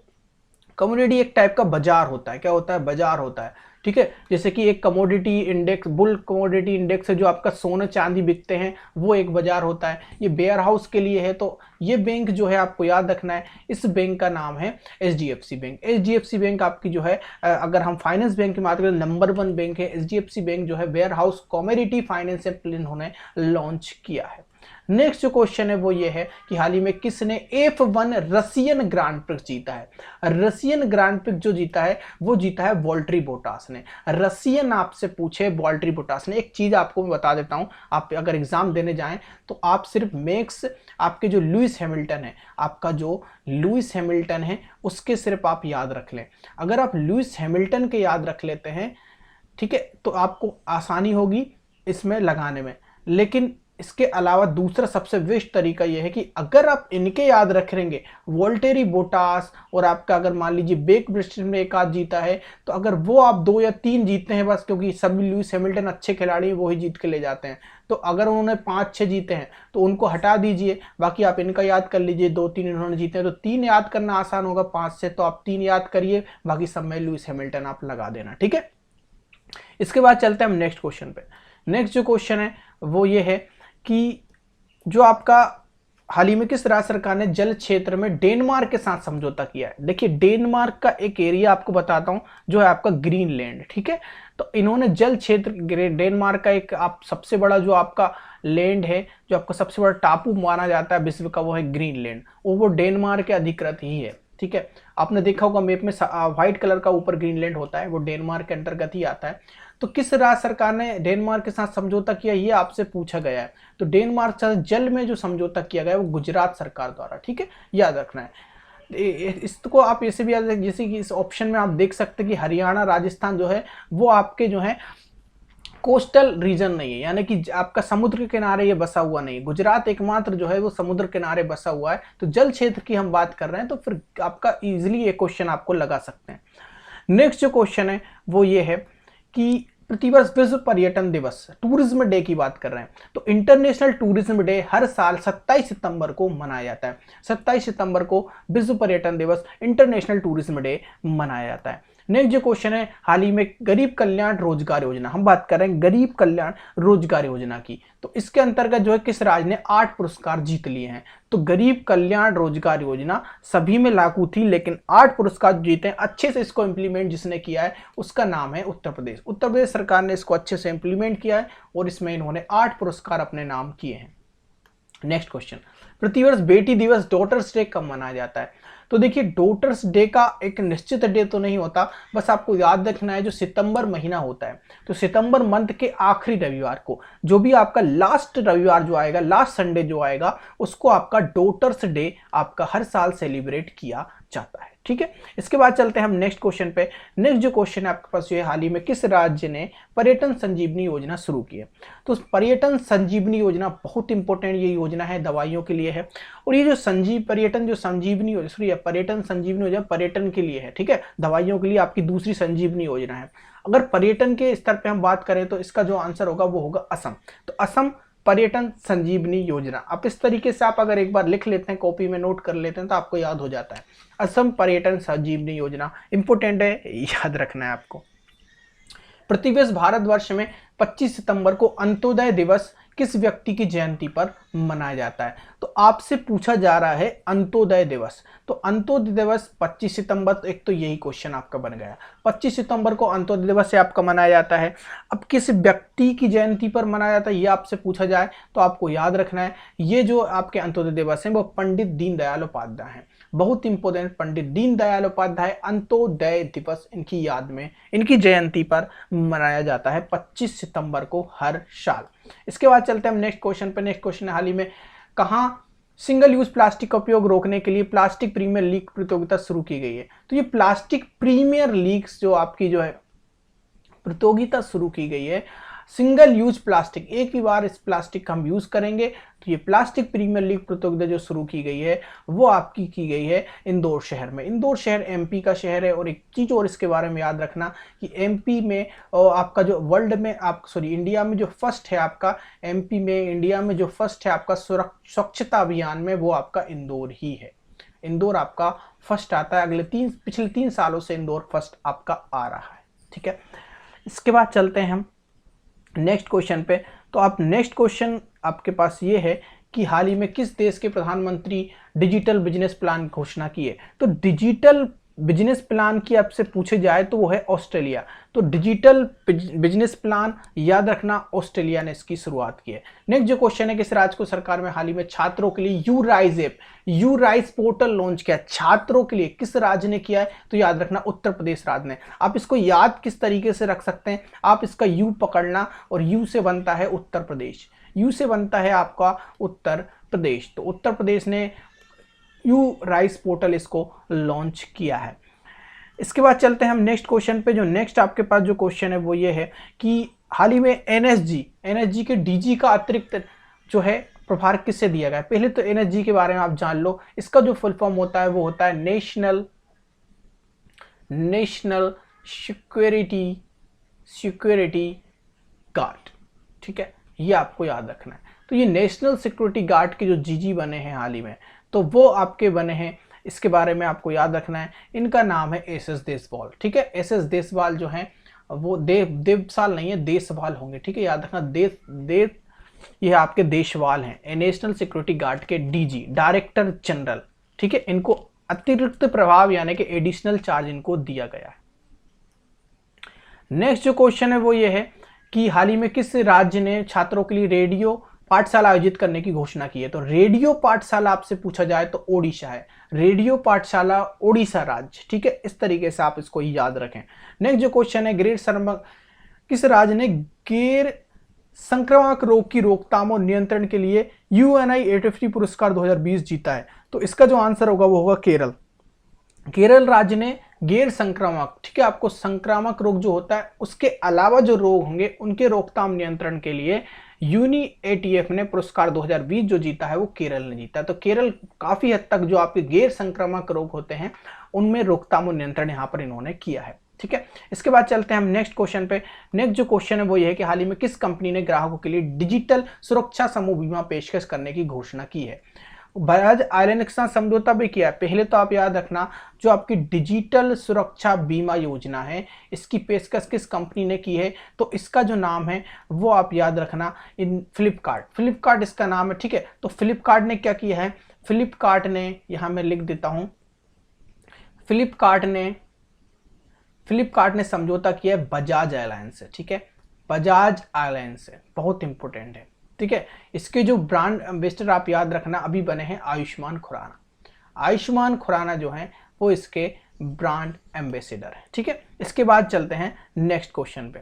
कमोडिटी एक टाइप का बाजार होता है, क्या होता है? बाजार होता है, ठीक है। जैसे कि एक commodity index, bull commodity index है, जो आपका सोना चांदी बिकते हैं, वो एक बाजार होता है। ये वेयर हाउस के लिए है। तो ये बैंक जो है आपको याद रखना है, इस बैंक का नाम है HDFC बैंक। HDFC बैंक आपकी जो है अगर हम फाइनेंस बैंक की बात करें नंबर 1 बैंक है। HDFC बैंक जो है वेयर हाउस कमोडिटी फाइनेंस उन्होंने लॉन्च किया है। नेक्स्ट जो क्वेश्चन है वो ये है कि हाल ही में किसने F1 रसियन ग्रांड प्रिक्स जीता है? रसियन ग्रांड प्रिक्स जो जीता है वो जीता है वॉल्टरी बोटास ने। रसियन आपसे पूछे वॉल्टरी बोटास ने। एक चीज आपको मैं बता देता हूं, आप अगर एग्जाम देने जाएं तो आप सिर्फ मैक्स आपके जो लुइस हैमिल्टन है, आपका जो लुइस हैमिल्टन है उसके सिर्फ आप याद रख लें। अगर आप लुइस हैमिल्टन के याद रख लेते हैं, ठीक है, तो आपको आसानी होगी इसमें लगाने में। लेकिन इसके अलावा दूसरा सबसे बेस्ट तरीका यह है कि अगर आप इनके याद रखेंगे, वोल्टेरी बोटास और आपका अगर मान लीजिए बेक ब्रिस्टल में एक आध जीता है, तो अगर वो आप 2 या 3 जीतते हैं बस, क्योंकि सभी लुइस हैमिल्टन अच्छे खिलाड़ी हैं, वो ही जीत के ले जाते हैं। तो अगर उन्होंने 5-6 जीते हैं तो उनको हटा दीजिए, बाकी आप इनका याद कर लीजिए। 2-3 इन्होंने जीते हैं तो 3 याद करना आसान होगा 5 से, तो आप 3 याद करिए, बाकी सब में लुइस हैमिल्टन आप लगा देना, ठीक है। इसके बाद चलते हैं हम नेक्स्ट क्वेश्चन पे। नेक्स्ट जो क्वेश्चन है वो ये है कि जो आपका हाल ही में किस राज्य सरकार ने जल क्षेत्र में डेनमार्क के साथ समझौता किया है? देखिए डेनमार्क का एक एरिया आपको बताता हूं जो है आपका ग्रीनलैंड, ठीक है। तो इन्होंने जल क्षेत्र, डेनमार्क का एक आप सबसे बड़ा जो आपका लैंड है, जो आपका सबसे बड़ा टापू माना जाता है विश्व का, वो है ग्रीनलैंड। वो डेनमार्क के अधिकृत ही है, ठीक है। आपने देखा होगा मैप में व्हाइट कलर का ऊपर ग्रीनलैंड होता है, वो डेनमार्क के अंतर्गत ही आता है। तो किस राज्य सरकार ने डेनमार्क के साथ समझौता किया, ये आपसे पूछा गया है। तो डेनमार्क से जल में जो समझौता किया गया है वो गुजरात सरकार द्वारा, ठीक है, याद रखना है। इसको आप ऐसे भी याद रखें, जैसे कि इस ऑप्शन में आप देख सकते हैं कि हरियाणा राजस्थान जो है वो आपके जो है कोस्टल रीजन नहीं है, यानी कि आपका समुद्र के किनारे ये बसा हुआ नहीं है। गुजरात एकमात्र जो है वो समुद्र किनारे बसा हुआ है। तो जल क्षेत्र की हम बात कर रहे हैं, तो फिर आपका इजीली ये क्वेश्चन आपको लगा सकते हैं। नेक्स्ट जो क्वेश्चन है वो ये है कि प्रतिवर्ष विश्व पर्यटन दिवस, टूरिज्म डे की बात कर रहे हैं। तो इंटरनेशनल टूरिज्म डे हर साल 27 सितंबर को मनाया जाता है। 27 सितंबर को विश्व पर्यटन दिवस, इंटरनेशनल टूरिज्म डे मनाया जाता है। नेक्स्ट जो क्वेश्चन है हाल ही में गरीब कल्याण रोजगार योजना, हम बात कर रहे हैं गरीब कल्याण रोजगार योजना की। तो इसके अंतर्गत जो है किस राज्य ने 8 पुरस्कार जीत लिए हैं? तो गरीब कल्याण रोजगार योजना सभी में लागू थी, लेकिन 8 पुरस्कार जीते हैं। अच्छे से इसको इंप्लीमेंट जिसने किया है उसका नाम है उत्तर प्रदेश। उत्तर प्रदेश सरकार ने इसको अच्छे से इंप्लीमेंट किया है और इसमें इन्होंने 8 पुरस्कार अपने नाम किए हैं। नेक्स्ट क्वेश्चन, प्रतिवर्ष बेटी दिवस डॉटर्स डे कब मनाया जाता है? तो देखिए डॉटर्स डे का एक निश्चित डे तो नहीं होता, बस आपको याद रखना है जो सितंबर महीना होता है, तो सितंबर मंथ के आखिरी रविवार को, जो भी आपका लास्ट रविवार जो आएगा, लास्ट संडे जो आएगा, उसको आपका डॉटर्स डे आपका हर साल सेलिब्रेट किया जाता है, ठीक है। इसके बाद चलते हैं हम नेक्स्ट क्वेश्चन पे। नेक्स्ट जो क्वेश्चन है आपके पास ये हाल ही में किस राज्य ने पर्यटन संजीवनी योजना शुरू की है? तो पर्यटन संजीवनी योजना बहुत इंपॉर्टेंट ये योजना है, दवाइयों के लिए है। और ये जो पर्यटन संजीवनी योजना पर्यटन के लिए है, ठीक है, दवाइयों के लिए आपकी दूसरी संजीवनी योजना है। अगर पर्यटन के स्तर पे हम बात करें तो इसका जो आंसर होगा वो होगा असम। तो असम पर्यटन संजीवनी योजना, आप इस तरीके से आप अगर एक बार लिख लेते हैं, कॉपी में नोट कर लेते हैं, तो आपको याद हो जाता है। असम पर्यटन संजीवनी योजना इंपॉर्टेंट है, याद रखना है आपको। प्रतिवर्ष भारतवर्ष में 25 सितंबर को अंत्योदय दिवस किस व्यक्ति की जयंती पर मनाया जाता है? तो आपसे पूछा जा रहा है अंत्योदय दिवस। तो अंत्योदय दिवस 25 सितंबर, तो एक तो यही क्वेश्चन आपका बन गया। 25 सितंबर को अंत्योदय दिवस से आपका मनाया जाता है। अब किस व्यक्ति की जयंती पर मनाया जाता है ये आपसे पूछा जाए तो आपको याद रखना है, ये जो आपके अंत्योदय दिवस है वो पंडित दीनदयाल उपाध्याय हैं। बहुत इंपॉर्टेंट, पंडित दीनदयाल उपाध्याय अंत्योदय दिवस इनकी याद में, इनकी जयंती पर मनाया जाता है 25 सितंबर को हर साल। इसके बाद चलते हैं हम नेक्स्ट क्वेश्चन पे। नेक्स्ट क्वेश्चन हाल ही में कहाँ सिंगल यूज प्लास्टिक का उपयोग रोकने के लिए प्लास्टिक प्रीमियर लीग प्रतियोगिता शुरू की गई है। तो ये प्लास्टिक प्रीमियर लीग्स जो आपकी जो है प्रतियोगिता शुरू की गई है, सिंगल यूज प्लास्टिक, एक ही बार इस प्लास्टिक का हम यूज करेंगे, तो ये प्लास्टिक प्रीमियर लीग प्रतियोगिता जो शुरू की गई है वो आपकी की गई है इंदौर शहर में। इंदौर शहर एमपी का शहर है। और एक चीज और इसके बारे में याद रखना कि एमपी में आपका जो वर्ल्ड में इंडिया में जो फर्स्ट है आपका, एमपी में इंडिया में जो फर्स्ट है आपका स्वच्छता अभियान में, वो आपका इंदौर ही है। इंदौर आपका फर्स्ट आता है, पिछले 3 सालों से इंदौर फर्स्ट आपका आ रहा है। ठीक है, इसके बाद चलते हैं हम नेक्स्ट क्वेश्चन पे। तो आप नेक्स्ट क्वेश्चन आपके पास ये है कि हाल ही में किस देश के प्रधानमंत्री डिजिटल बिजनेस प्लान की घोषणा की है। तो डिजिटल बिजनेस प्लान की आपसे पूछे जाए तो वो है ऑस्ट्रेलिया। तो डिजिटल बिजनेस प्लान याद रखना, ऑस्ट्रेलिया ने इसकी शुरुआत की है। नेक्स्ट जो क्वेश्चन है, किस राज्य को सरकार में हाल ही में छात्रों के लिए यूराइज ऐप, यूराइज पोर्टल लॉन्च किया छात्रों के लिए, किस राज्य ने किया है? तो याद रखना उत्तर प्रदेश राज्य ने। आप इसको याद किस तरीके से रख सकते हैं, आप इसका यू पकड़ना और यू से बनता है उत्तर प्रदेश, यू से बनता है आपका उत्तर प्रदेश। तो उत्तर प्रदेश ने यू राइस पोर्टल इसको लॉन्च किया है। इसके बाद चलते हैं हम नेक्स्ट क्वेश्चन पे। जो नेक्स्ट आपके पास जो क्वेश्चन है वो ये है कि हाल ही में एनएसजी के डीजी का अतिरिक्त जो है प्रभार किससे दिया गया। पहले तो एनएसजी के बारे में आप जान लो, इसका जो फुल फॉर्म होता है वो होता है नेशनल सिक्योरिटी गार्ड। ठीक है, ये आपको याद रखना है। तो ये नेशनल सिक्योरिटी गार्ड के जो जीजी बने हैं हाल ही में, तो वो आपके बने हैं, इसके बारे में आपको याद रखना है। इनका नाम है एसएस देशवाल। ठीक है, एसएस देशवाल जो हैं वो देवसाल नहीं है, देशवाल होंगे। ठीक है, याद रखना, ये आपके देशवाल हैं, नेशनल सिक्योरिटी गार्ड के डीजी, डायरेक्टर जनरल। ठीक है, इनको अतिरिक्त प्रभाव यानी कि एडिशनल चार्ज इनको दिया गया है। नेक्स्ट जो क्वेश्चन है वो ये है कि हाल ही में किस राज्य ने छात्रों के लिए रेडियो पाठशाला आयोजित करने की घोषणा की है। तो रेडियो पाठशाला आपसे पूछा जाए तो ओडिशा है, रेडियो पाठशाला ओडिशा राज्य। ठीक है, इस तरीके से आप इसको याद रखें। नेक्स्ट जो क्वेश्चन है, किस राज्य ने गैर संक्रामक रोग की रोकथाम और नियंत्रण के लिए UNI-850 पुरस्कार 2020 जीता है। तो इसका जो आंसर होगा वो होगा केरल। केरल राज्य ने गैर संक्रामक, ठीक है, आपको संक्रामक रोग जो होता है उसके अलावा जो रोग होंगे उनके रोकथाम नियंत्रण के लिए UNI-ATF ने पुरस्कार 2020 जो जीता है वो केरल ने जीता। तो केरल काफी हद तक जो आपके गैर संक्रामक रोग होते हैं उनमें रोकथाम और नियंत्रण यहाँ पर इन्होंने किया है। ठीक है, इसके बाद चलते हैं हम नेक्स्ट क्वेश्चन पे। नेक्स्ट जो क्वेश्चन है वो ये है कि हाल ही में किस कंपनी ने ग्राहकों के लिए डिजिटल सुरक्षा समूह बीमा पेशकश करने की घोषणा की है। बजाज आइलैंड के साथ समझौता भी किया है। पहले तो आप याद रखना, जो आपकी डिजिटल सुरक्षा बीमा योजना है इसकी पेशकश किस कंपनी ने की है। तो इसका जो नाम है वो आप याद रखना, फ्लिपकार्ट इसका नाम है। ठीक है, तो फ्लिपकार्ट ने क्या किया है, फ्लिपकार्ट ने, यहां मैं लिख देता हूं, फ्लिपकार्ट ने समझौता किया है बजाज एयरलाइंस से। ठीक है, बजाज एयरलाइंस से, बहुत इंपॉर्टेंट है। ठीक है, इसके जो ब्रांड एम्बेसडर आप याद रखना अभी बने हैं आयुष्मान खुराना। आयुष्मान खुराना जो है वो इसके ब्रांड एम्बेसडर है। ठीक है, इसके बाद चलते हैं नेक्स्ट क्वेश्चन पे।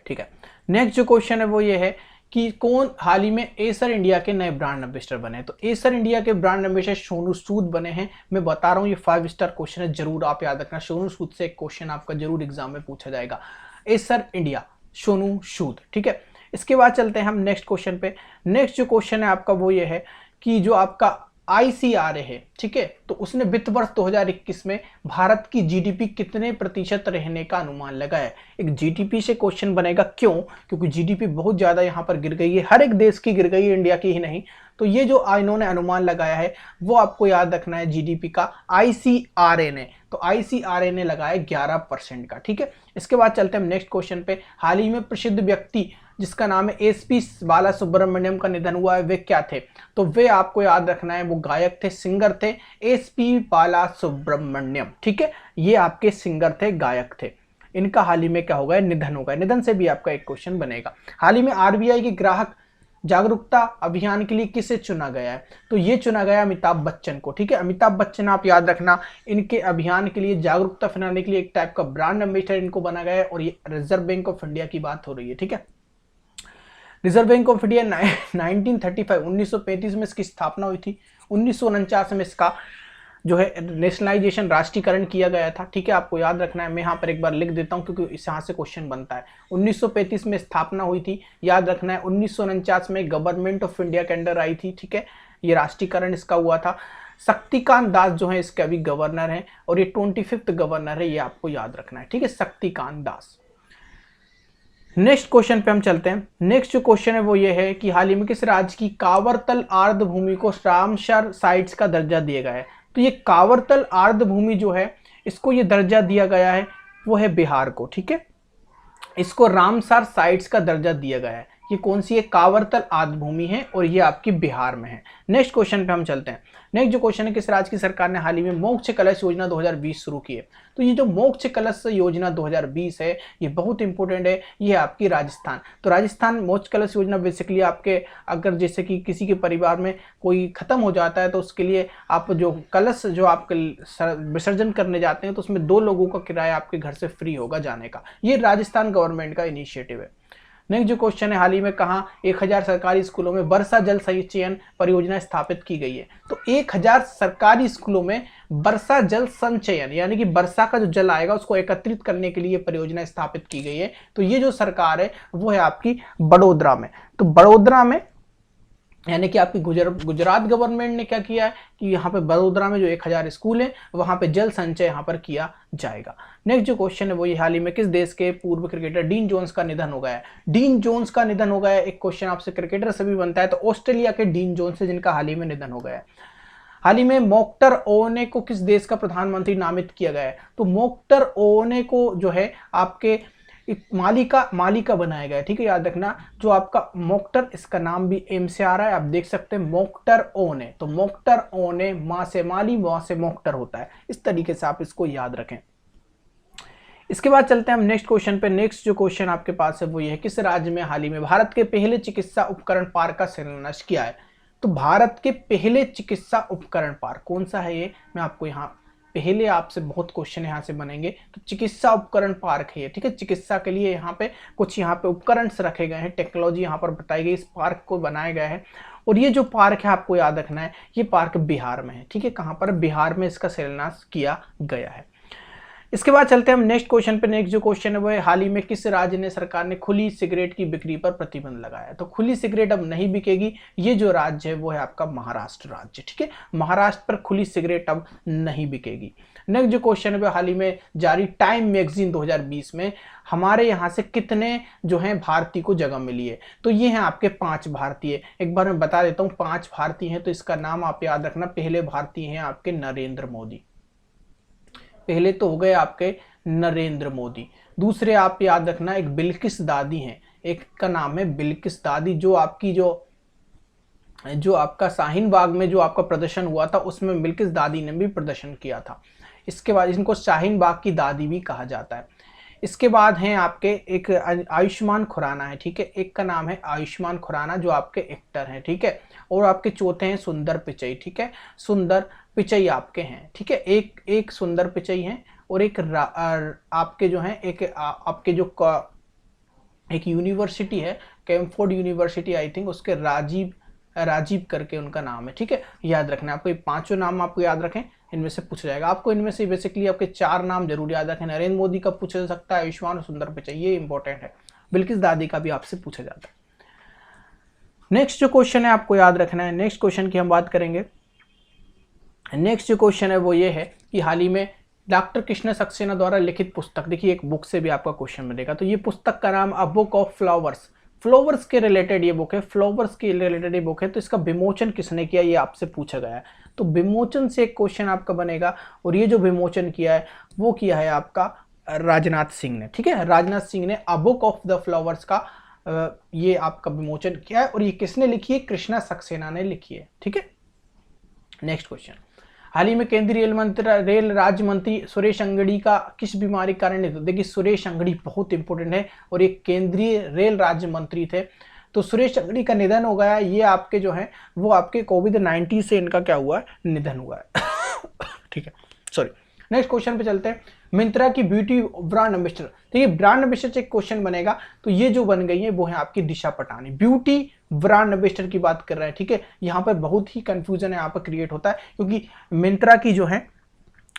ठीक है, नेक्स्ट जो क्वेश्चन है वो ये है कि कौन हाल ही में एसर इंडिया के नए ब्रांड एम्बेसडर बने। तो एसर इंडिया के ब्रांड एम्बेसडर सोनू सूद बने हैं। मैं बता रहा हूं ये 5 स्टार क्वेश्चन है, जरूर आप याद रखना। सोनू सूद से एक क्वेश्चन आपका जरूर एग्जाम में पूछा जाएगा, एसर इंडिया सोनू सूद। ठीक है, इसके बाद चलते हैं हम नेक्स्ट क्वेश्चन पे। नेक्स्ट जो क्वेश्चन है आपका वो ये है कि जो आपका ICRA है, ठीक है, तो उसने वित्त वर्ष 2021 में भारत की GDP कितने प्रतिशत रहने का अनुमान लगाया है। एक GDP से क्वेश्चन बनेगा, क्यों? क्योंकि GDP बहुत ज्यादा यहाँ पर गिर गई है, हर एक देश की गिर गई है, इंडिया की ही नहीं। तो ये जो इन्होंने अनुमान लगाया है वो आपको याद रखना है GDP का, ICRA ने। तो ICRA ने लगाया 11% का। ठीक है, इसके बाद चलते हैं हम नेक्स्ट क्वेश्चन पे। हाल ही में प्रसिद्ध व्यक्ति जिसका नाम है SP बाला सुब्रमण्यम का निधन हुआ है, वे क्या थे? तो वे आपको याद रखना है वो गायक थे, सिंगर थे, SP बाला सुब्रमण्यम। ठीक है, ये आपके सिंगर थे, गायक थे। इनका हाल ही में क्या होगा, निधन होगा। निधन से भी आपका एक क्वेश्चन बनेगा। हाल ही में RBI के ग्राहक जागरूकता अभियान के लिए किसे चुना गया है? तो ये चुना गया अमिताभ बच्चन को। ठीक है, अमिताभ बच्चन आप याद रखना, इनके अभियान के लिए, जागरूकता फैलाने के लिए एक टाइप का ब्रांड एम्बेसडर इनको बना गया है, और ये रिजर्व बैंक ऑफ इंडिया की बात हो रही है। ठीक है, रिजर्व बैंक ऑफ इंडिया 1935 1935 में इसकी स्थापना हुई थी। 1949 में इसका जो है नेशनलाइजेशन, राष्ट्रीयकरण किया गया था। ठीक है, आपको याद रखना है, मैं यहाँ पर एक बार लिख देता हूँ क्योंकि इस यहाँ से क्वेश्चन बनता है। 1935 में स्थापना हुई थी, याद रखना है। 1949 में गवर्नमेंट ऑफ इंडिया के अंडर आई थी। ठीक है, ये राष्ट्रीयकरण इसका हुआ था। शक्तिकांत दास जो है इसके अभी गवर्नर हैं और ये 25th गवर्नर है, ये आपको याद रखना है। ठीक है, शक्तिकांत दास। नेक्स्ट क्वेश्चन पे हम चलते हैं। नेक्स्ट जो क्वेश्चन है वो ये है कि हाल ही में किस राज्य की कावरतल आर्द्र भूमि को रामसर साइट्स का दर्जा दिया गया है? तो ये कावरतल आर्द्र भूमि जो है इसको ये दर्जा दिया गया है वो है बिहार को। ठीक है, इसको रामसर साइट्स का दर्जा दिया गया है। ये कौन सी है? कावरतल आर्द्र भूमि है और ये आपकी बिहार में है। नेक्स्ट क्वेश्चन पे हम चलते हैं। नेक्स्ट जो क्वेश्चन है, किस राज्य की सरकार ने हाल ही में मोक्ष कलश योजना 2020 शुरू की है? तो ये जो मोक्ष कलश योजना 2020 है ये बहुत इंपॉर्टेंट है, ये आपकी राजस्थान। तो राजस्थान मोक्ष कलश योजना बेसिकली आपके, अगर जैसे कि किसी के परिवार में कोई खत्म हो जाता है तो उसके लिए आप जो कलश जो आप विसर्जन करने जाते हैं तो उसमें 2 लोगों का किराया आपके घर से फ्री होगा जाने का। ये राजस्थान गवर्नमेंट का इनिशिएटिव है। नेक्स्ट जो क्वेश्चन है, हाल ही में कहाँ 1000 सरकारी स्कूलों में वर्षा जल संचयन परियोजना स्थापित की गई है? तो 1000 सरकारी स्कूलों में वर्षा जल संचयन यानी कि वर्षा का जो जल आएगा उसको एकत्रित करने के लिए परियोजना स्थापित की गई है। तो ये जो सरकार है वो है आपकी बड़ोदरा में। तो बड़ोदरा में यानी कि आपकी गुजरात गवर्नमेंट ने क्या किया है कि यहाँ पे बड़ोदरा में जो 1000 स्कूल है वहाँ पे जल संचय यहाँ पर किया जाएगा। नेक्स्ट जो क्वेश्चन है वो ये, हाल ही में किस देश के पूर्व क्रिकेटर डीन जोन्स का निधन हो गया है? डीन जोन्स का निधन हो गया है। एक क्वेश्चन आपसे क्रिकेटर से भी बनता है, तो ऑस्ट्रेलिया के डीन जोन्स है जिनका हाल ही में निधन हो गया है। हाल ही में मोक्टर ओने को किस देश का प्रधानमंत्री नामित किया गया है? तो मोक्टर ओने को जो है आपके माली का बनाया गया है। ठीक है, याद रखना, जो आपका मोक्टर, इसका नाम भी एम से आ रहा है, आप देख सकते हैं मोक्टर ओने। तो मोक्टर ओने, माँ से माली, माँ से मोक्टर होता है। इस तरीके से आप इसको याद रखें। इसके बाद चलते हैं हम नेक्स्ट क्वेश्चन पे। नेक्स्ट जो क्वेश्चन आपके पास है वो ये है, किस राज्य में हाल ही में भारत के पहले चिकित्सा उपकरण पार्क का शिलान्यास किया है? तो भारत के पहले चिकित्सा उपकरण पार्क कौन सा है ये मैं आपको यहाँ पहले आपसे बहुत क्वेश्चन यहाँ से बनेंगे। तो चिकित्सा उपकरण पार्क है ये। ठीक है, चिकित्सा के लिए यहाँ पे कुछ यहाँ पे उपकरण रखे गए हैं, टेक्नोलॉजी यहाँ पर बताई गई, इस पार्क को बनाया गया है। और ये जो पार्क है आपको याद रखना है, ये पार्क बिहार में है। ठीक है, कहाँ पर? बिहार में इसका शिलान्यास किया गया है। इसके बाद चलते हैं हम नेक्स्ट क्वेश्चन पे। नेक्स्ट जो क्वेश्चन है वो है, हाल ही में किस राज्य ने सरकार ने खुली सिगरेट की बिक्री पर प्रतिबंध लगाया? तो खुली सिगरेट अब नहीं बिकेगी। ये जो राज्य है वो है आपका महाराष्ट्र राज्य। ठीक है, महाराष्ट्र पर खुली सिगरेट अब नहीं बिकेगी। नेक्स्ट जो क्वेश्चन है वो, हाल ही में जारी टाइम मैगजीन 2020 में हमारे यहाँ से कितने जो हैं भारतीय को जगह मिली है? तो ये हैं आपके 5 भारतीय। एक बार मैं बता देता हूँ, 5 भारतीय हैं। तो इसका नाम आप याद रखना। पहले भारतीय हैं आपके नरेंद्र मोदी। पहले तो हो गए आपके नरेंद्र मोदी। दूसरे आप याद रखना, एक बिल्किस दादी हैं, एक का नाम है बिल्किस दादी, जो आपकी जो आपका शाहीन बाग में जो आपका प्रदर्शन हुआ था उसमें बिल्किस दादी ने भी प्रदर्शन किया था। इसके बाद इनको शाहीन बाग की दादी भी कहा जाता है। इसके बाद हैं आपके एक आयुष्मान खुराना है। ठीक है, एक का नाम है आयुष्मान खुराना जो आपके एक्टर हैं। ठीक है, और आपके चौथे हैं सुंदर पिचई। ठीक है, सुंदर पिचई आपके हैं। ठीक है, एक सुंदर पिचई हैं और एक आपके जो हैं एक आपके जो एक यूनिवर्सिटी है कैम्फोर्ड यूनिवर्सिटी आई थिंक, उसके राजीव करके उनका नाम है। ठीक है, याद रखना आपको, ये 5 नाम आपको याद रखें, इनमें से पूछा जाएगा। आपको इनमें से बेसिकली आपके 4 नाम जरूर याद रखें। नरेंद्र मोदी का पूछा जा सकता है, आयुष्मान और सुंदर पिचई, ये इंपॉर्टेंट है। बिल्किस दादी का भी आपसे पूछा जाता है। नेक्स्ट जो क्वेश्चन है आपको याद रखना है। नेक्स्ट क्वेश्चन की हम बात करेंगे। नेक्स्ट जो क्वेश्चन है वो ये है कि हाल ही में डॉक्टर कृष्ण सक्सेना द्वारा लिखित पुस्तक, देखिए एक बुक से भी आपका क्वेश्चन मिलेगा। तो ये पुस्तक का नाम a book of flowers, flowers के रिलेटेड ये बुक है, फ्लावर्स के रिलेटेड ये बुक है। तो इसका विमोचन किसने किया ये आपसे पूछा गया है। तो विमोचन से एक क्वेश्चन आपका बनेगा और ये जो विमोचन किया है वो किया है आपका राजनाथ सिंह ने। ठीक है, राजनाथ सिंह ने a book of the flowers का ये आपका विमोचन किया है और ये किसने लिखी है? कृष्णा सक्सेना ने लिखी है। ठीक है, नेक्स्ट क्वेश्चन, हाल ही में केंद्रीय रेल राज्य मंत्री सुरेश अंगड़ी का किस बीमारी के कारण निधन? देखिए सुरेश अंगड़ी बहुत इंपॉर्टेंट है और एक केंद्रीय रेल राज्य मंत्री थे। तो सुरेश अंगड़ी का निधन हो गया। ये आपके जो है वो आपके कोविड-19 से इनका क्या हुआ है? निधन हुआ है। ठीक है, सॉरी। नेक्स्ट क्वेश्चन पे चलते हैं। मिंत्रा की ब्यूटी ब्रांड एम्बेसडर। देखिए ब्रांड एम्बेसडर से एक क्वेश्चन बनेगा, तो ये जो बन गई है वो है आपकी दिशा पटानी, ब्यूटी ब्रांड एम्बेसडर की बात कर रहे हैं, ठीक है। यहाँ पर बहुत ही कंफ्यूजन यहाँ पर क्रिएट होता है, क्योंकि मिंत्रा की जो है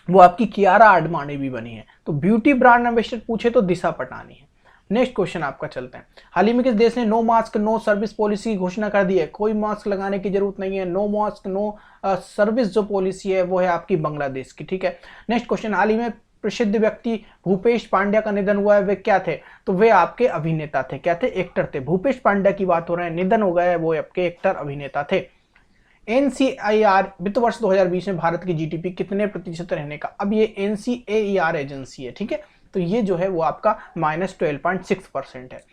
वो आपकी कियारा आडवाणी भी बनी है, तो ब्यूटी ब्रांड एम्बेसडर पूछे तो दिशा पटानी है। नेक्स्ट क्वेश्चन आपका चलते हैं, हाल ही में किस देश ने no mask no service policy की घोषणा कर दी है? कोई मास्क लगाने की जरूरत नहीं है, नो मास्क नो सर्विस जो पॉलिसी है वो है आपकी बांग्लादेश की, ठीक है। नेक्स्ट क्वेश्चन, हाल ही में प्रसिद्ध व्यक्ति भूपेश पांड्या का निधन हुआ है, वे क्या थे? तो वे आपके अभिनेता थे, क्या थे? एक्टर थे। भूपेश पांड्या की बात हो रहा है, निधन हो गया है, वो आपके एक्टर अभिनेता थे। एनसीआईआर वित्त वर्ष 2020 में भारत की जीडीपी कितने प्रतिशत रहने का? अब ये एनसीएईआर एजेंसी है, ठीक है, तो ये जो है वो आपका -12.6% है।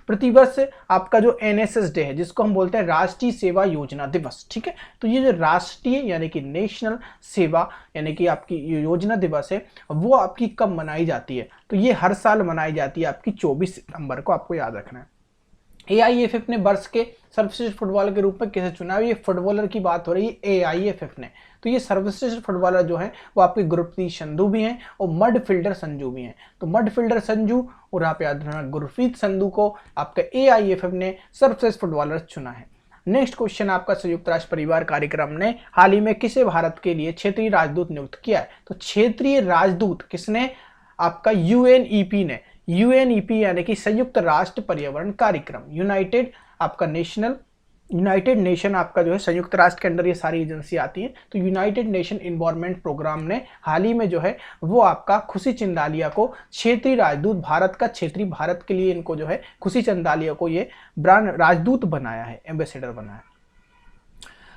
प्रतिवर्ष आपका जो एनएसएस डे है, जिसको हम बोलते हैं राष्ट्रीय सेवा योजना दिवस, ठीक है, तो ये जो राष्ट्रीय यानी कि नेशनल सेवा यानी कि आपकी योजना दिवस है, वो आपकी कब मनाई जाती है? तो ये हर साल मनाई जाती है आपकी 24 सितंबर को, आपको याद रखना है। एआईएफएफ ने वर्ष के सर्वश्रेष्ठ फुटबॉलर के रूप में किसे चुना? ये फुटबॉलर की बात हो रही है एआईएफएफ ने, तो ये सर्वश्रेष्ठ फुटबॉलर जो है वो आपके गुरप्रीत संधू भी हैं और मडफील्डर संजू भी हैं। तो मडफील्डर संजू और आप याद रखना गुरप्रीत संधू को आपका एआईएफएफ ने सर्वश्रेष्ठ फुटबॉलर चुना है। नेक्स्ट क्वेश्चन आपका, संयुक्त राष्ट्र परिवार कार्यक्रम ने हाल ही में किसे भारत के लिए क्षेत्रीय राजदूत नियुक्त किया है? तो क्षेत्रीय राजदूत किसने? आपका यूएनईपी ने, यूएनईपी यानी कि संयुक्त राष्ट्र पर्यावरण कार्यक्रम, यूनाइटेड नेशन आपका जो है संयुक्त राष्ट्र के अंदर ये सारी एजेंसी आती है, तो यूनाइटेड नेशन इन्वायरमेंट प्रोग्राम ने हाल ही में जो है वो आपका खुशी चंदालिया को क्षेत्रीय राजदूत, भारत का क्षेत्रीय, भारत के लिए इनको जो है खुशी चंदालिया को ये ब्रांड राजदूत बनाया है, एम्बेसडर बनाया है।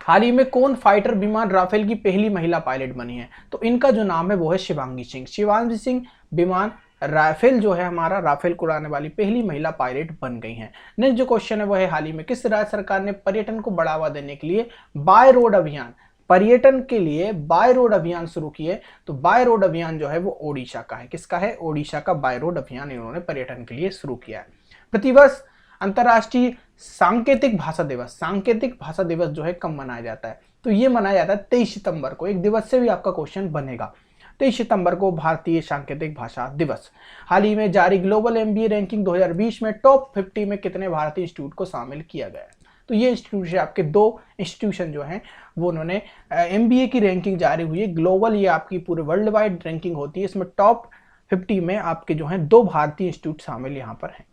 हाल ही में कौन फाइटर विमान राफेल की पहली महिला पायलट बनी है? तो इनका जो नाम है वो है शिवांगी सिंह। शिवांगी सिंह विमान राफेल जो है हमारा राफेल को उड़ाने वाली पहली महिला पायलट बन गई हैं। नेक्स्ट जो क्वेश्चन है वो है, हाल ही में किस राज्य सरकार ने पर्यटन को बढ़ावा देने के लिए बाय रोड अभियान, पर्यटन के लिए बाय रोड अभियान शुरू किए? तो बाय रोड अभियान जो है वो ओडिशा का है। किसका है? ओडिशा का बाय रोड अभियान इन्होंने पर्यटन के लिए शुरू किया है। प्रतिवर्ष अंतर्राष्ट्रीय सांकेतिक भाषा दिवस, सांकेतिक भाषा दिवस जो है कब मनाया जाता है? तो ये मनाया जाता है 23 सितंबर को। एक दिवस से भी आपका क्वेश्चन बनेगा, 23 सितंबर को भारतीय सांकेतिक भाषा दिवस। हाल ही में जारी ग्लोबल एमबीए रैंकिंग 2020 में टॉप 50 में कितने भारतीय इंस्टीट्यूट को शामिल किया गया है? तो ये इंस्टीट्यूट है आपके, 2 इंस्टीट्यूशन जो हैं वो उन्होंने एमबीए की रैंकिंग जारी हुई है ग्लोबल, ये आपकी पूरे वर्ल्ड वाइड रैंकिंग होती है, इसमें टॉप 50 में आपके जो हैं 2 भारतीय इंस्टीट्यूट शामिल यहाँ पर हैं।